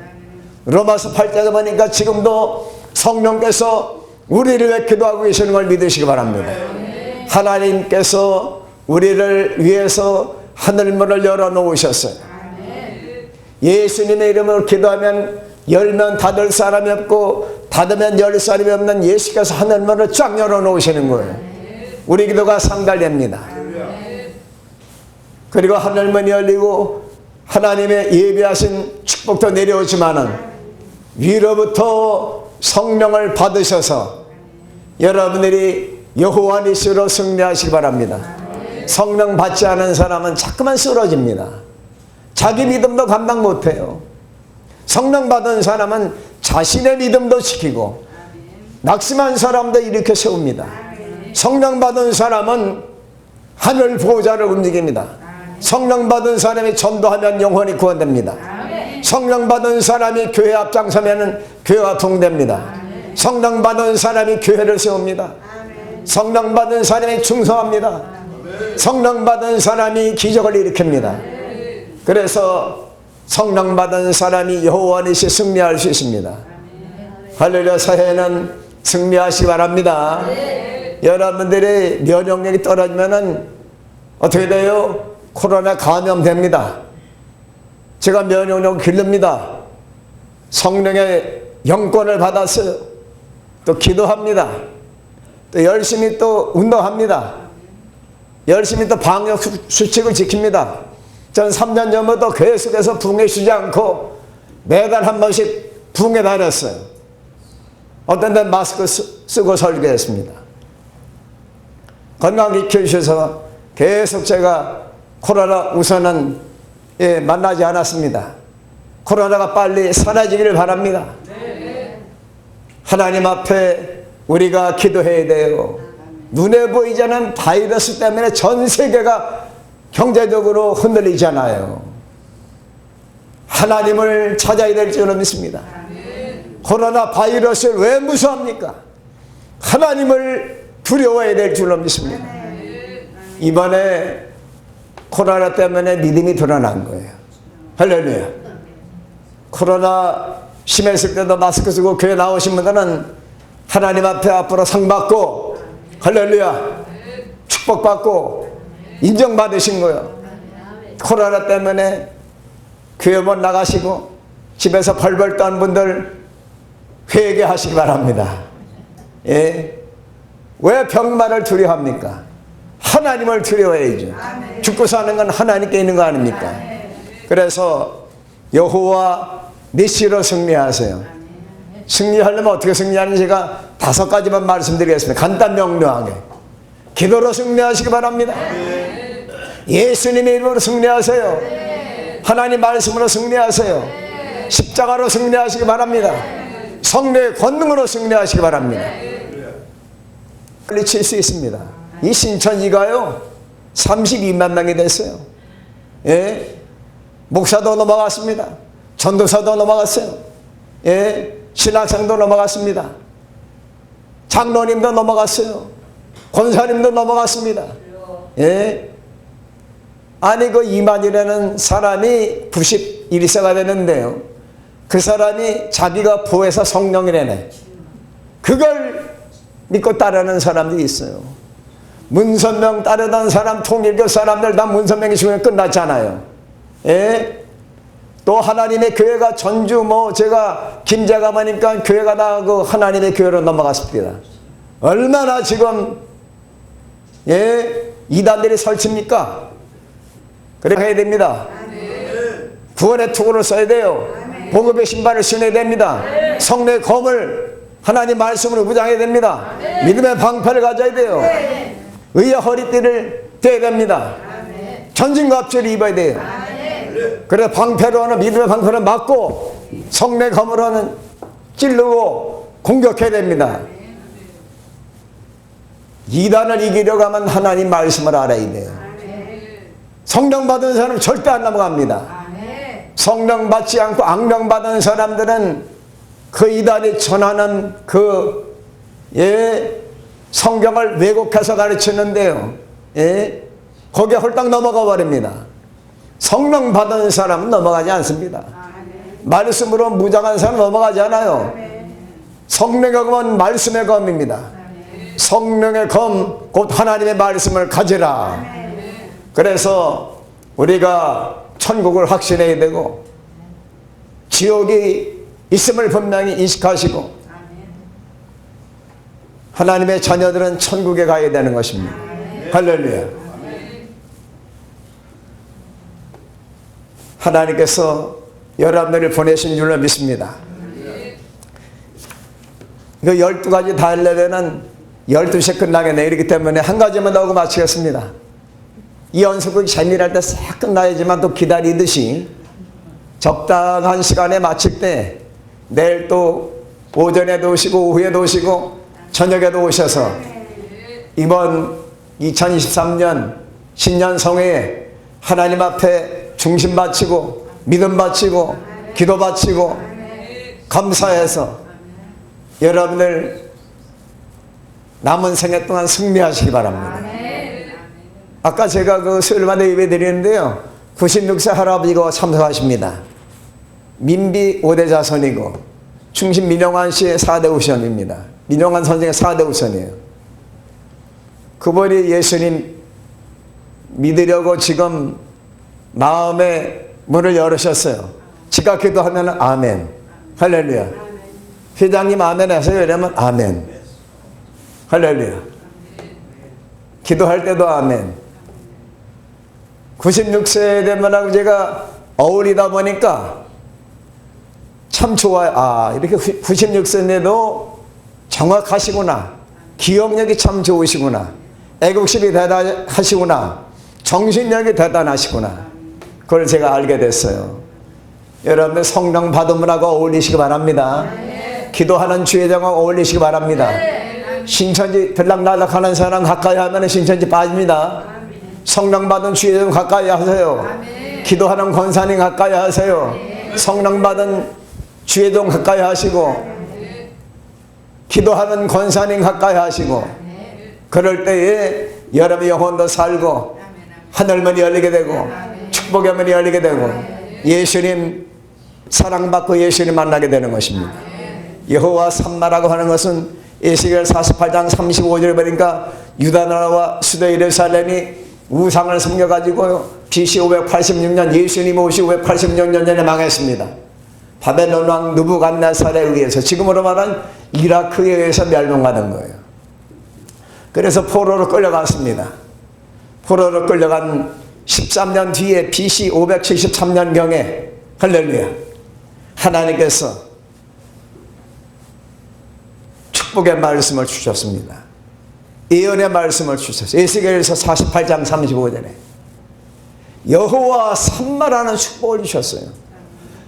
로마서 8장에 보니까 지금도 성령께서 우리를 위해 기도하고 계시는 걸 믿으시기 바랍니다. 하나님께서 우리를 위해서 하늘문을 열어놓으셨어요. 예수님의 이름으로 기도하면 열면 닫을 사람이 없고 닫으면 열 사람이 없는 예수께서 하늘문을 쫙 열어놓으시는 거예요. 우리 기도가 상달됩니다. 그리고 하늘문이 열리고 하나님의 예비하신 축복도 내려오지만은 위로부터 성령을 받으셔서 여러분들이 여호와 니시로 승리하시기 바랍니다. 성령 받지 않은 사람은 자꾸만 쓰러집니다. 자기 믿음도 감당 못해요. 성령 받은 사람은 자신의 믿음도 지키고 낙심한 사람도 일으켜 세웁니다. 성령 받은 사람은 하늘 보호자를 움직입니다. 성령 받은 사람이 전도하면 영혼이 구원됩니다. 성령 받은 사람이 교회 앞장서면 교회가 통됩니다. 성령 받은 사람이 교회를 세웁니다. 성령 받은 사람이 충성합니다. 성령 받은 사람이 기적을 일으킵니다. 그래서 성령 받은 사람이 여호와 니시 승리할 수 있습니다. 할렐루야. 사회는 승리하시기 바랍니다. 여러분들의 면역력이 떨어지면은 어떻게 돼요? 코로나 감염됩니다. 제가 면역력을 기릅니다. 성령의 영권을 받았어요. 또 기도합니다. 또 열심히 또 운동합니다. 열심히 또 방역 수칙을 지킵니다. 저는 3년 전부터 계속해서 붕에 쉬지 않고 매달 한 번씩 붕에 다녔어요. 어떤 데는 마스크 쓰고 설교했습니다. 건강 지켜주셔서 계속 제가 코로나 우선은 만나지 않았습니다. 코로나가 빨리 사라지기를 바랍니다. 하나님 앞에 우리가 기도해야 돼요. 눈에 보이지 않는 바이러스 때문에 전 세계가 경제적으로 흔들리잖아요. 하나님을 찾아야 될 줄로 믿습니다. 코로나 바이러스를 왜 무서워합니까? 하나님을 두려워해야 될 줄로 믿습니다. 이번에 코로나 때문에 믿음이 드러난 거예요. 할렐루야. 코로나 심했을 때도 마스크 쓰고 교회 나오신 분들은 하나님 앞에 앞으로 상 받고 할렐루야 축복받고 인정받으신 거예요. 코로나 때문에 교회 못 나가시고 집에서 벌벌 떠는 분들 회개하시기 바랍니다. 예. 왜 병만을 두려워합니까? 하나님을 두려워해야죠. 죽고 사는 건 하나님께 있는 거 아닙니까? 그래서 여호와 니시로 승리하세요. 승리하려면 어떻게 하는지 제가 5가지만 말씀드리겠습니다. 간단 명료하게. 기도로 승리하시기 바랍니다. 예수님의 이름으로 승리하세요. 하나님 말씀으로 승리하세요. 십자가로 승리하시기 바랍니다. 성령의 권능으로 승리하시기 바랍니다. 빨리 칠 수 있습니다. 이 신천지가요 32만 명이 됐어요. 예? 목사도 넘어갔습니다. 전도사도 넘어갔어요. 예? 신학생도 넘어갔습니다. 장로님도 넘어갔어요. 권사님도 넘어갔습니다. 예? 아니 그 이만이라는 사람이 91세가 되는데요, 그 사람이 자기가 부에서 성령이라네. 그걸 믿고 따르는 사람들이 있어요. 문선명 따르던 사람, 통일교 사람들 다 문선명이 죽으면 끝났잖아요. 예? 또 하나님의 교회가 전주 제가 김제가마니까 교회가 다 그 하나님의 교회로 넘어갔습니다. 얼마나 지금 이단들이 설칩니까? 그렇게 해야 됩니다. 구원의 투구를 써야 돼요. 복음의 신발을 신어야 됩니다. 성령의 검을 하나님 말씀으로 무장해야 됩니다. 믿음의 방패를 가져야 돼요. 의의 허리띠를 떼야 됩니다. 전진과 합체를 입어야 돼요. 그래서 방패로는 믿음의 방패를 막고 성령의 검으로는 찌르고 공격해야 됩니다. 이단을 이기려고 하면 하나님 말씀을 알아야 돼요. 성령 받은 사람은 절대 안 넘어갑니다. 성령 받지 않고 악령 받은 사람들은 그 이단이 전하는 성경을 왜곡해서 가르치는데요, 거기에 홀딱 넘어가 버립니다. 성령 받은 사람은 넘어가지 않습니다. 말씀으로 무장한 사람은 넘어가지 않아요. 성령의 검은 말씀의 검입니다. 성령의 검, 곧 하나님의 말씀을 가지라. 그래서 우리가 천국을 확신해야 되고 지옥이 있음을 분명히 인식하시고 하나님의 자녀들은 천국에 가야 되는 것입니다. 할렐루야. 하나님께서 여러분들을 보내신 줄로 믿습니다. 그 12가지 다 하려면은 12시에 끝나겠네. 이렇기 때문에 한 가지만 더 하고 마치겠습니다. 이 연습은 재미날 때 싹 끝나야지만 또 기다리듯이 적당한 시간에 마칠 때 내일 또 오전에도 오시고 오후에도 오시고 저녁에도 오셔서 이번 2023년 신년 성회에 하나님 앞에 중심 바치고 믿음 바치고 기도 바치고 감사해서 여러분들 남은 생애 동안 승리하시기 바랍니다. 아까 제가 그 수요일마다 예배 드리는데요, 96세 할아버지가 참석하십니다. 민비 5대 자손이고 충신 민영환 씨의 4대 우선입니다. 민영환 선생의 4대 우선이에요. 그분이 예수님 믿으려고 지금 마음의 문을 열으셨어요. 지가 기도하면 아멘. 할렐루야. 회장님 아멘 하세요. 이러면 아멘. 할렐루야. 기도할 때도 아멘. 96세 되면 제가 어울리다 보니까 참 좋아요. 아, 이렇게 96세인데도 정확하시구나. 기억력이 참 좋으시구나. 애국심이 대단하시구나. 정신력이 대단하시구나. 그걸 제가 알게 됐어요. 여러분들 성령 받음하고 어울리시기 바랍니다. 기도하는 주의장하고 어울리시기 바랍니다. 신천지 들락날락 하는 사람 가까이 하면 신천지 빠집니다. 성령 받은 주의장 가까이 하세요. 기도하는 권사님 가까이 하세요. 성령 받은 주의종 가까이 하시고 기도하는 권사님 가까이 하시고 그럴 때에 여러분의 영혼도 살고 하늘문이 열리게 되고 축복의 문이 열리게 되고 예수님 사랑받고 예수님 만나게 되는 것입니다. 여호와 삼마라고 하는 것은 에스겔 48장 35절에 보니까 유다 나라와 수도 예루살렘이 우상을 섬겨가지고 BC 586년 예수님 오시 586년 전에 망했습니다. 바벨론 왕 느부갓네살에 의해서, 지금으로 말하면 이라크에 의해서 멸망하는 거예요. 그래서 포로로 끌려갔습니다. 포로로 끌려간 13년 뒤에 BC 573년경에 할렐루야, 하나님께서 축복의 말씀을 주셨습니다. 예언의 말씀을 주셨어요. 에스겔서 48장 35절에 여호와 삼마라는 축복을 주셨어요.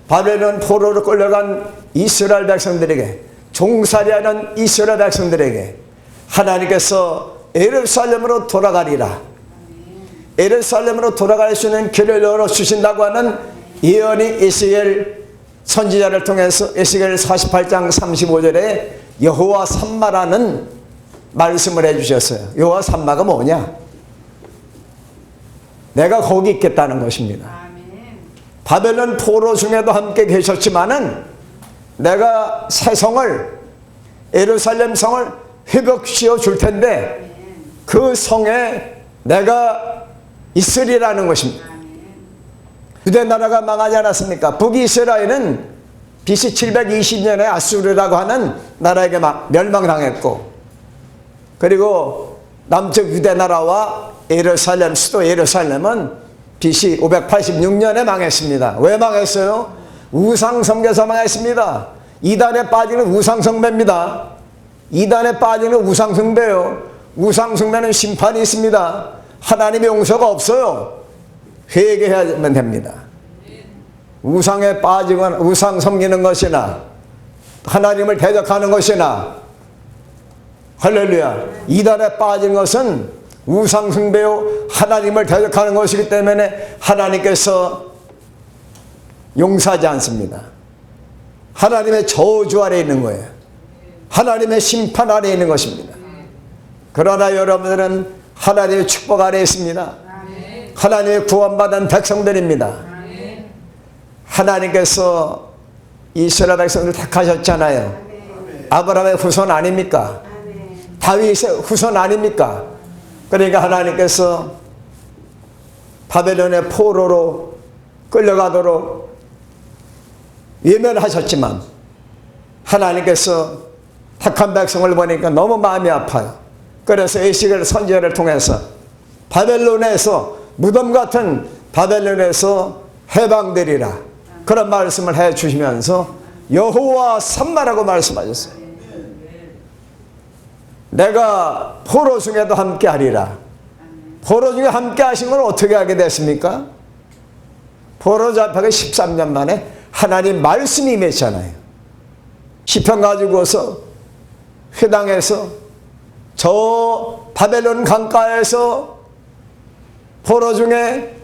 바벨론 포로로 끌려간 이스라엘 백성들에게, 종살이하는 이스라엘 백성들에게 하나님께서 예루살렘으로 돌아가리라, 예루살렘으로 돌아갈 수 있는 길을 열어주신다고 하는 예언이 에스겔 선지자를 통해서 에스겔 48장 35절에 여호와 삼마라는 말씀을 해주셨어요. 여호와 삼마가 뭐냐? 내가 거기 있겠다는 것입니다. 바벨론 포로 중에도 함께 계셨지만은 내가 새 성을, 예루살렘 성을 회복시켜 줄 텐데 그 성에 내가 있으리라는 것입니다. 유대 나라가 망하지 않았습니까? 북이스라엘은 BC 720년에 아수르라고 하는 나라에게 멸망당했고, 그리고 남쪽 유대 나라와 예루살렘, 수도 예루살렘은 BC 586년에 망했습니다. 왜 망했어요? 우상숭배에서 망했습니다. 이단에 빠지는 우상숭배입니다. 이단에 빠지는 우상숭배요. 우상숭배는 심판이 있습니다. 하나님의 용서가 없어요. 회개해야만 됩니다. 우상에 빠지거나 우상 섬기는 것이나 하나님을 대적하는 것이나 할렐루야, 이단에 빠진 것은 우상 숭배요 하나님을 대적하는 것이기 때문에 하나님께서 용서하지 않습니다. 하나님의 저주 아래에 있는 거예요. 하나님의 심판 아래에 있는 것입니다. 그러나 여러분들은 하나님의 축복 아래에 있습니다. 하나님의 구원받은 백성들입니다. 하나님께서 이스라엘 백성들을 택하셨잖아요. 아브라함의 후손 아닙니까? 다윗의 후손 아닙니까? 그러니까 하나님께서 바벨론의 포로로 끌려가도록 예면하셨지만 하나님께서 택한 백성을 보니까 너무 마음이 아파요. 그래서 에스겔 선지자를 통해서 바벨론에서, 무덤 같은 바벨론에서 해방되리라. 그런 말씀을 해 주시면서 여호와 삼마라고 말씀하셨어요. 내가 포로 중에도 함께 하리라. 포로 중에 함께 하신 걸 어떻게 하게 됐습니까? 포로 잡혀가 13년 만에 하나님 말씀이 임했잖아요. 시편 가지고서 회당에서 저 바벨론 강가에서 포로 중에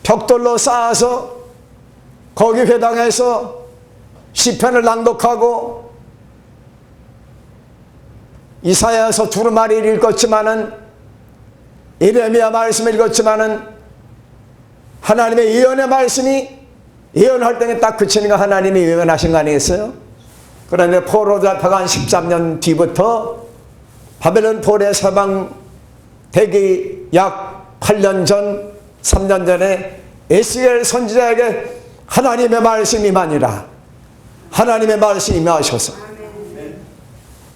벽돌로 쌓아서 거기 회당에서 시편을 낭독하고 이사야서 두루마리를 읽었지만은 예레미야 말씀을 읽었지만은 하나님의 예언의 말씀이 예언할 때에 딱 그치는 거 하나님이 예언하신 거 아니겠어요? 그런데 포로 잡혀간 13년 뒤부터 바벨론 포로에 해방되기 약 8년 전 3년 전에 에스겔 선지자에게 하나님의 말씀이 임하니라. 하나님의 말씀이 임하셔서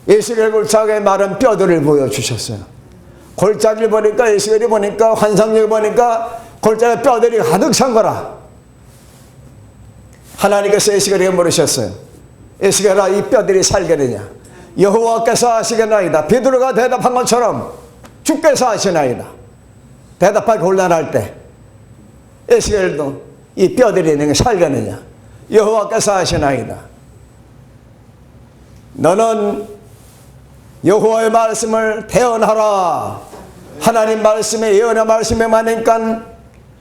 에스겔 골짜기에 마른 뼈들을 보여주셨어요. 골짜기를 보니까 에스겔이 보니까 환상력을 보니까 골짜기에 뼈들이 가득 찬 거라. 하나님께서 에스겔에게 물으셨어요. 에스겔아, 이 뼈들이 살겠느냐? 여호와께서 하시겠나이다. 베드로가 대답한 것처럼 주께서 하시나이다. 대답하기 곤란할 때 에스겔도 이 뼈들이 있는 게 살겠느냐? 여호와께서 하시나이다. 너는 여호와의 말씀을 대언하라. 하나님 말씀에 예언의 말씀에 많으니까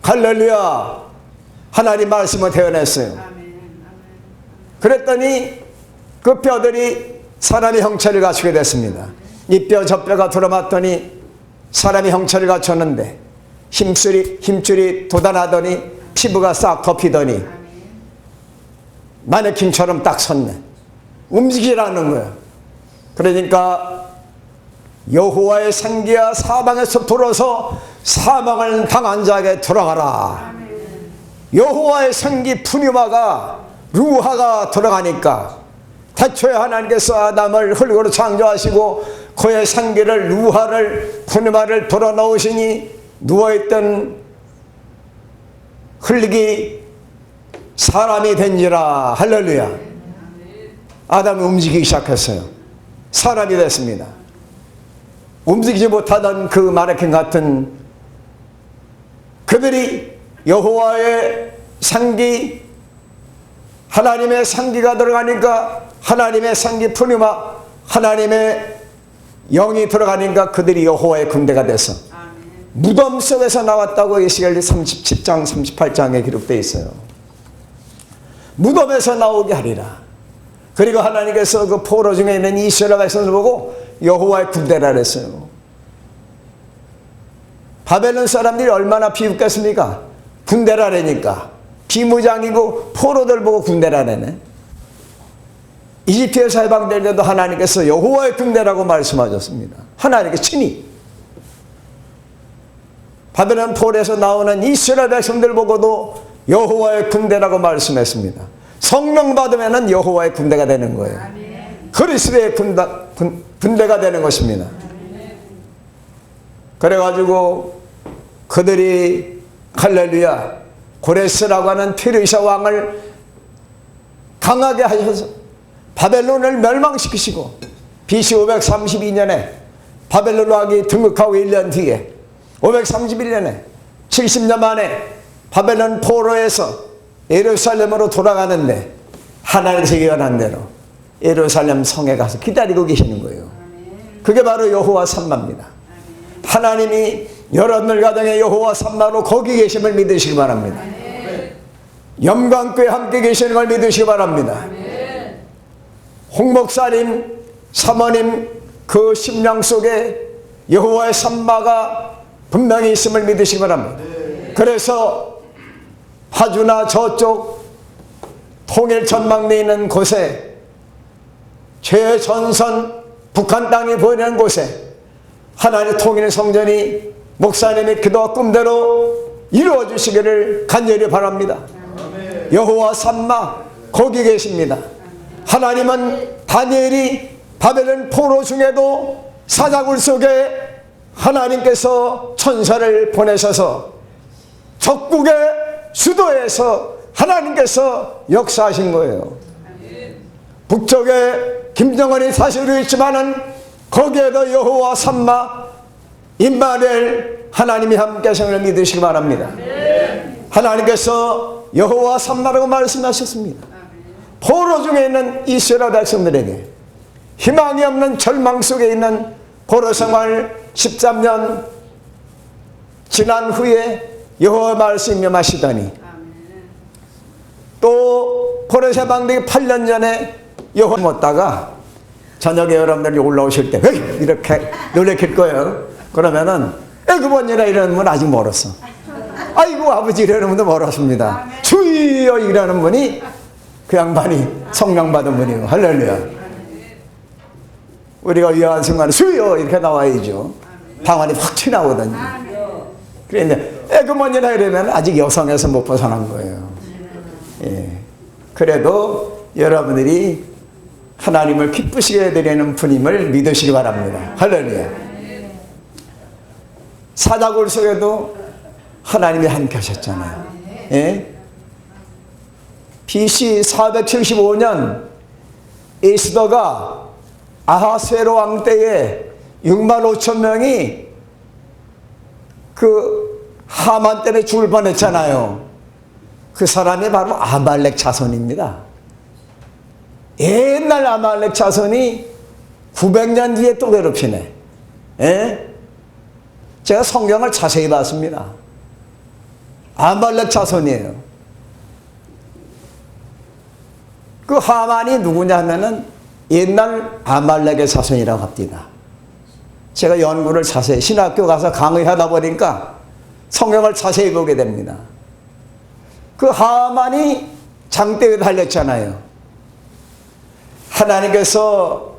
할렐루야. 하나님 말씀을 대언했어요. 그랬더니 그 뼈들이 사람의 형체를 갖추게 됐습니다. 이 뼈 저 뼈가 들어맞더니 사람의 형체를 갖췄는데 힘줄이 돋아나더니 피부가 싹 덮이더니 마네킹처럼 딱 섰네. 움직이라는 거예요. 그러니까 여호와의 생기야 사방에서 불어서 사망을 당한 자에게 들어가라. 여호와의 생기 푸니마가 루하가 들어가니까 태초에 하나님께서 아담을 흙으로 창조하시고 그의 생기를 루하를 푸니마를 불어넣으시니 누워있던 흙이 사람이 된지라. 할렐루야. 아담이 움직이기 시작했어요. 사람이 됐습니다. 움직이지 못하던 그 마네킹 같은 그들이 여호와의 생기, 하나님의 생기가 들어가니까 하나님의 생기 푸니마, 하나님의 영이 들어가니까 그들이 여호와의 군대가 돼서 무덤 속에서 나왔다고 에스겔 37장 38장에 기록되어 있어요. 무덤에서 나오게 하리라. 그리고 하나님께서 그 포로 중에 있는 이스라엘 백성을 보고 여호와의 군대라 그랬어요. 바벨론 사람들이 얼마나 비웃겠습니까? 군대라니까 비무장이고 포로들 보고 군대라네. 이집트에서 해방될 때도 하나님께서 여호와의 군대라고 말씀하셨습니다. 하나님께 친히 바벨론 포로에서 나오는 이스라엘 백성들 보고도 여호와의 군대라고 말씀했습니다. 성령 받으면 여호와의 군대가 되는 거예요. 그리스도의 군대가 되는 것입니다. 그래가지고 그들이 할렐루야 고레스라고 하는 페르시아 왕을 강하게 하셔서 바벨론을 멸망시키시고 BC 532년에 바벨론 왕이 등극하고 1년 뒤에 531년에 70년 만에 바벨론 포로에서 예루살렘으로 돌아가는데 하나님께서 예언한 대로 예루살렘 성에 가서 기다리고 계시는 거예요. 그게 바로 여호와 삼마입니다. 하나님이 여러분들 가정에 여호와 삼마로 거기 계심을 믿으시기 바랍니다. 영광교회 함께 계시는 걸 믿으시기 바랍니다. 홍 목사님, 사모님 그 심령 속에 여호와의 삼마가 분명히 있음을 믿으시기 바랍니다. 그래서 파주나 저쪽 통일 전망대 있는 곳에 최전선 북한 땅이 보이는 곳에 하나님의 통일 성전이 목사님의 기도와 꿈대로 이루어 주시기를 간절히 바랍니다. 여호와 삼마 거기 계십니다. 하나님은 다니엘이 바벨론 포로 중에도 사자굴 속에 하나님께서 천사를 보내셔서 적국의 수도에서 하나님께서 역사하신 거예요. 북쪽에 김정은이 사실로 있지만은 거기에도 여호와 삼마 임마누엘 하나님이 함께 하심을 믿으시기 바랍니다. 하나님께서 여호와 삼마라고 말씀하셨습니다. 포로 중에 있는 이스라엘 백성들에게 희망이 없는 절망 속에 있는 포로 생활 13년 지난 후에 여호와 말씀이 임하시더니 또 포로 해방되기 8년 전에 여호와 묻다가 저녁에 여러분들이 올라오실 때 이렇게 놀래킬 거예요. 그러면은 그번이라 이러는 분 아직 멀었어. 아이고 아버지 이러는 분도 멀었습니다. 주여 이러는 분이 그 양반이 성령 받은 분이에요. 할렐루야. 우리가 위험한 순간에 주여 이렇게 나와야죠. 방언이 확 튀나오거든요. 그런데 그번이라 이러면 아직 여성에서 못 벗어난 거예요. 예. 그래도 여러분들이 하나님을 기쁘시게 해드리는 분임을 믿으시기 바랍니다. 할렐루야. 사자굴 속에도 하나님이 함께 하셨잖아요. 예? BC 475년 에스더가 아하스웨로 왕 때에 6만 5천 명이 그 하만 때문에 죽을 뻔했잖아요. 그 사람이 바로 아말렉 자손입니다. 옛날 아말렉 자손이 900년 뒤에 또 괴롭히네. 예? 제가 성경을 자세히 봤습니다. 아말렉 자손이에요. 그 하만이 누구냐 하면은 옛날 아말렉의 자손이라고 합니다. 제가 연구를 자세히 신학교 가서 강의하다 보니까 성경을 자세히 보게 됩니다. 그 하만이 장대에 달렸잖아요. 하나님께서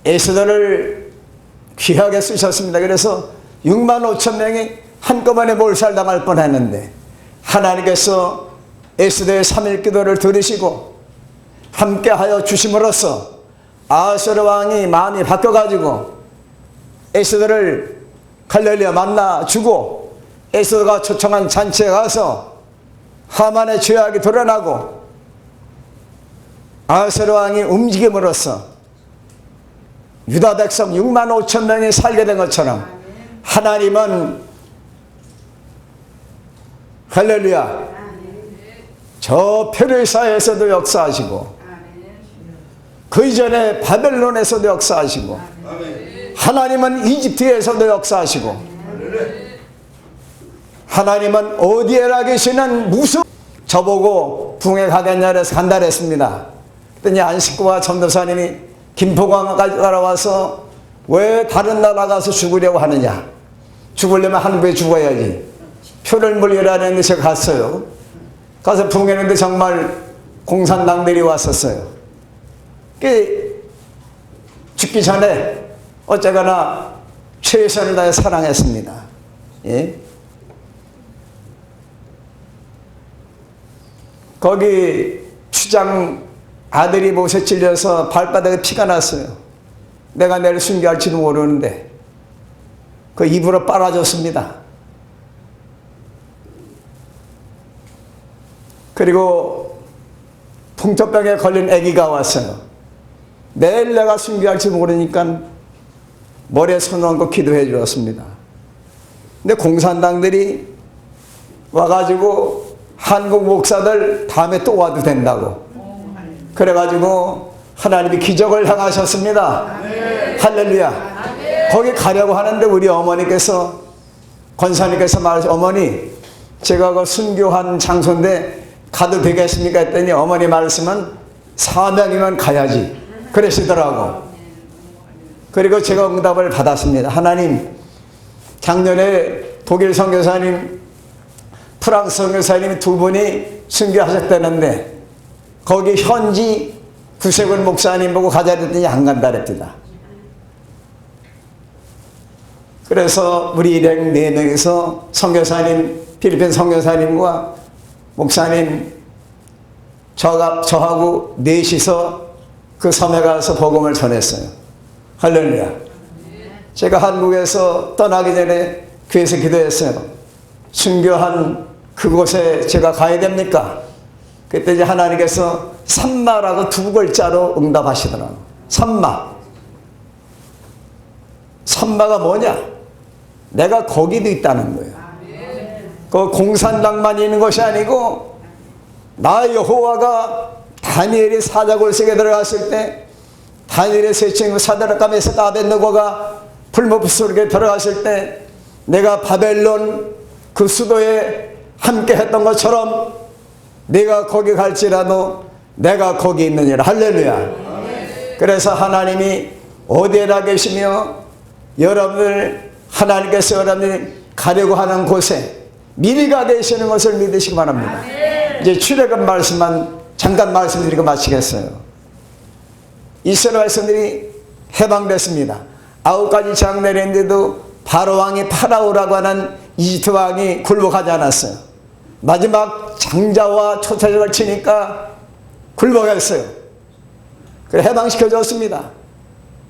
에스더를 귀하게 쓰셨습니다. 그래서 6만 5천 명이 한꺼번에 몰살당할 뻔했는데 하나님께서 에스더의 3일 기도를 들으시고 함께하여 주심으로써 아하스웨로 왕이 마음이 바뀌어가지고 에스더를 갈릴리에 만나주고 에스더가 초청한 잔치에 가서 하만의 죄악이 드러나고 아하스웨로 왕이 움직임으로써 유다 백성 6만 5천 명이 살게 된 것처럼 하나님은 할렐루야 저 페르시아에서도 역사하시고 그 이전에 바벨론에서도 역사하시고 하나님은 이집트에서도 역사하시고 하나님은 어디에나 계시는 무슨 저보고 붕에 가겠냐 그래서 간다 그랬습니다. 그랬더니 안식구와 전도사님이 김포강까지 따라와서 왜 다른 나라 가서 죽으려고 하느냐. 죽으려면 한국에 죽어야지. 표를 물리라는데 제가 갔어요. 가서 붕했는데 정말 공산당들이 왔었어요. 죽기 전에 어쨌거나 최선을 다해 사랑했습니다. 예? 거기 추장 아들이 못에 찔려서 발바닥에 피가 났어요. 내가 내일 순교할지도 모르는데 그 입으로 빨아줬습니다. 그리고 풍토병에 걸린 아기가 왔어요. 내일 내가 순교할지 모르니까 머리에 손 얹고 기도해 주었습니다. 근데 공산당들이 와가지고 한국 목사들 다음에 또 와도 된다고. 그래가지고 하나님이 기적을 행하셨습니다. 할렐루야. 거기 가려고 하는데 우리 어머니께서 권사님께서 말하셨어요. 어머니 제가 그 순교한 장소인데 가도 되겠습니까 했더니 어머니 말씀은 사명이면 가야지 그러시더라고. 그리고 제가 응답을 받았습니다. 하나님 작년에 독일 선교사님 프랑스 선교사님 두 분이 순교하셨다는데 거기 현지 구세군 목사님 보고 가자 그랬더니 안 간다 그랬다. 그래서 우리 일행 4명이서 선교사님 필리핀 선교사님과 목사님 저하고 넷이서 그 섬에 가서 복음을 전했어요. 할렐루야. 제가 한국에서 떠나기 전에 교회에서 기도했어요. 순교한 그곳에 제가 가야 됩니까? 그때 이제 하나님께서 삼마라고 두 글자로 응답하시더라고요. 삼마. 삼마가 뭐냐? 내가 거기도 있다는 거예요. 그 공산당만 있는 것이 아니고 나 여호와가 다니엘이 사자굴 속에 들어갔을 때 다니엘의 세 친구 사드락과 메삭과 아벳느고가 불못 속에 들어갔을 때 내가 바벨론 그 수도에 함께 했던 것처럼 네가 거기 갈지라도 내가 거기 있느니라. 할렐루야. 그래서 하나님이 어디에나 계시며 여러분을 하나님께서 여러분이 가려고 하는 곳에 미리 가 계시는 것을 믿으시기 바랍니다. 이제 출애굽 말씀만 잠깐 말씀드리고 마치겠어요. 이스라엘 백성들이 해방됐습니다. 9가지 장 내렸는데도 바로 왕이 파라오라고 하는 이집트 왕이 굴복하지 않았어요. 마지막 장자와 초차적을 치니까 굴복했어요. 그래서 해방시켜줬습니다.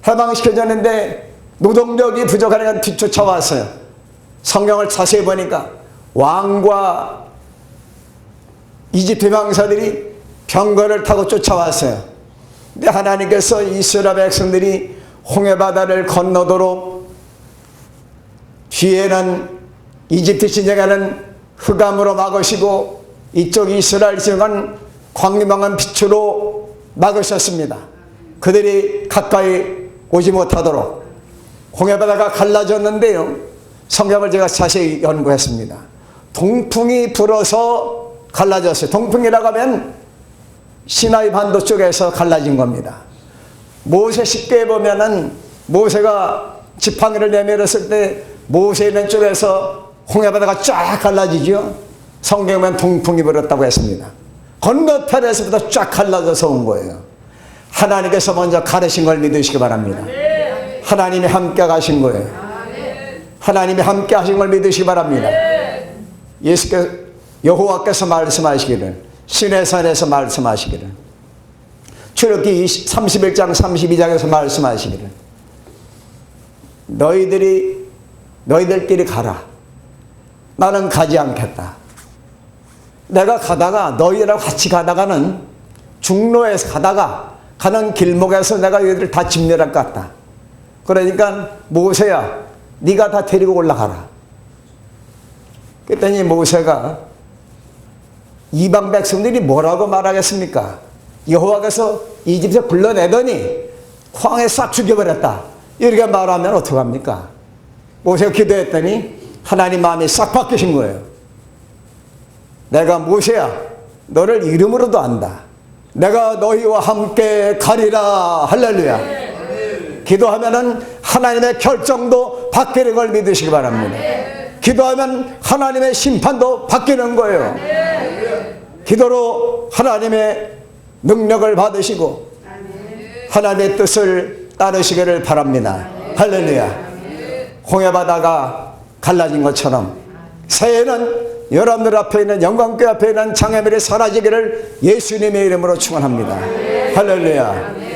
해방시켜줬는데 노동력이 부족하니까 뒤쫓아왔어요. 성경을 자세히 보니까 왕과 이집트 병사들이 병거를 타고 쫓아왔어요. 근데 하나님께서 이스라엘 백성들이 홍해바다를 건너도록 뒤에는 이집트 진영에는 흑암으로 막으시고 이쪽 이스라엘 지역은 광림방한 빛으로 막으셨습니다. 그들이 가까이 오지 못하도록 홍해바다가 갈라졌는데요. 성경을 제가 자세히 연구했습니다. 동풍이 불어서 갈라졌어요. 동풍이라고 하면 시나이 반도 쪽에서 갈라진 겁니다. 모세 십계에 보면은 모세가 지팡이를 내밀었을 때 모세 있는 쪽에서 홍해바다가 쫙 갈라지죠. 성경에 보면 동풍이 불었다고 했습니다. 건너편에서부터 쫙 갈라져서 온 거예요. 하나님께서 먼저 가르신 걸 믿으시기 바랍니다. 하나님이 함께 가신 거예요. 하나님이 함께 하신 걸 믿으시기 바랍니다. 예수께서 여호와께서 말씀하시기를 시내산에서 말씀하시기를 출애굽기 31장 32장에서 말씀하시기를 너희들끼리 가라. 나는 가지 않겠다. 내가 가다가 너희랑 같이 가다가는 중로에서 가는 길목에서 내가 너희들 다 진멸할 것 같다. 그러니까 모세야 네가 다 데리고 올라가라. 그랬더니 모세가 이방 백성들이 뭐라고 말하겠습니까? 여호와께서 이집트에서 불러내더니 광야에 싹 죽여버렸다. 이렇게 말하면 어떡합니까? 모세가 기도했더니 하나님 마음이 싹 바뀌신 거예요. 내가 모세야 너를 이름으로도 안다. 내가 너희와 함께 가리라. 할렐루야. 기도하면은 하나님의 결정도 바뀌는 걸 믿으시기 바랍니다. 기도하면 하나님의 심판도 바뀌는 거예요. 기도로 하나님의 능력을 받으시고 하나님의 뜻을 따르시기를 바랍니다. 할렐루야. 홍해바다가 갈라진 것처럼 새해는 여러분들 앞에 있는 영광교회 앞에 있는 장애물이 사라지기를 예수님의 이름으로 축원합니다. 할렐루야.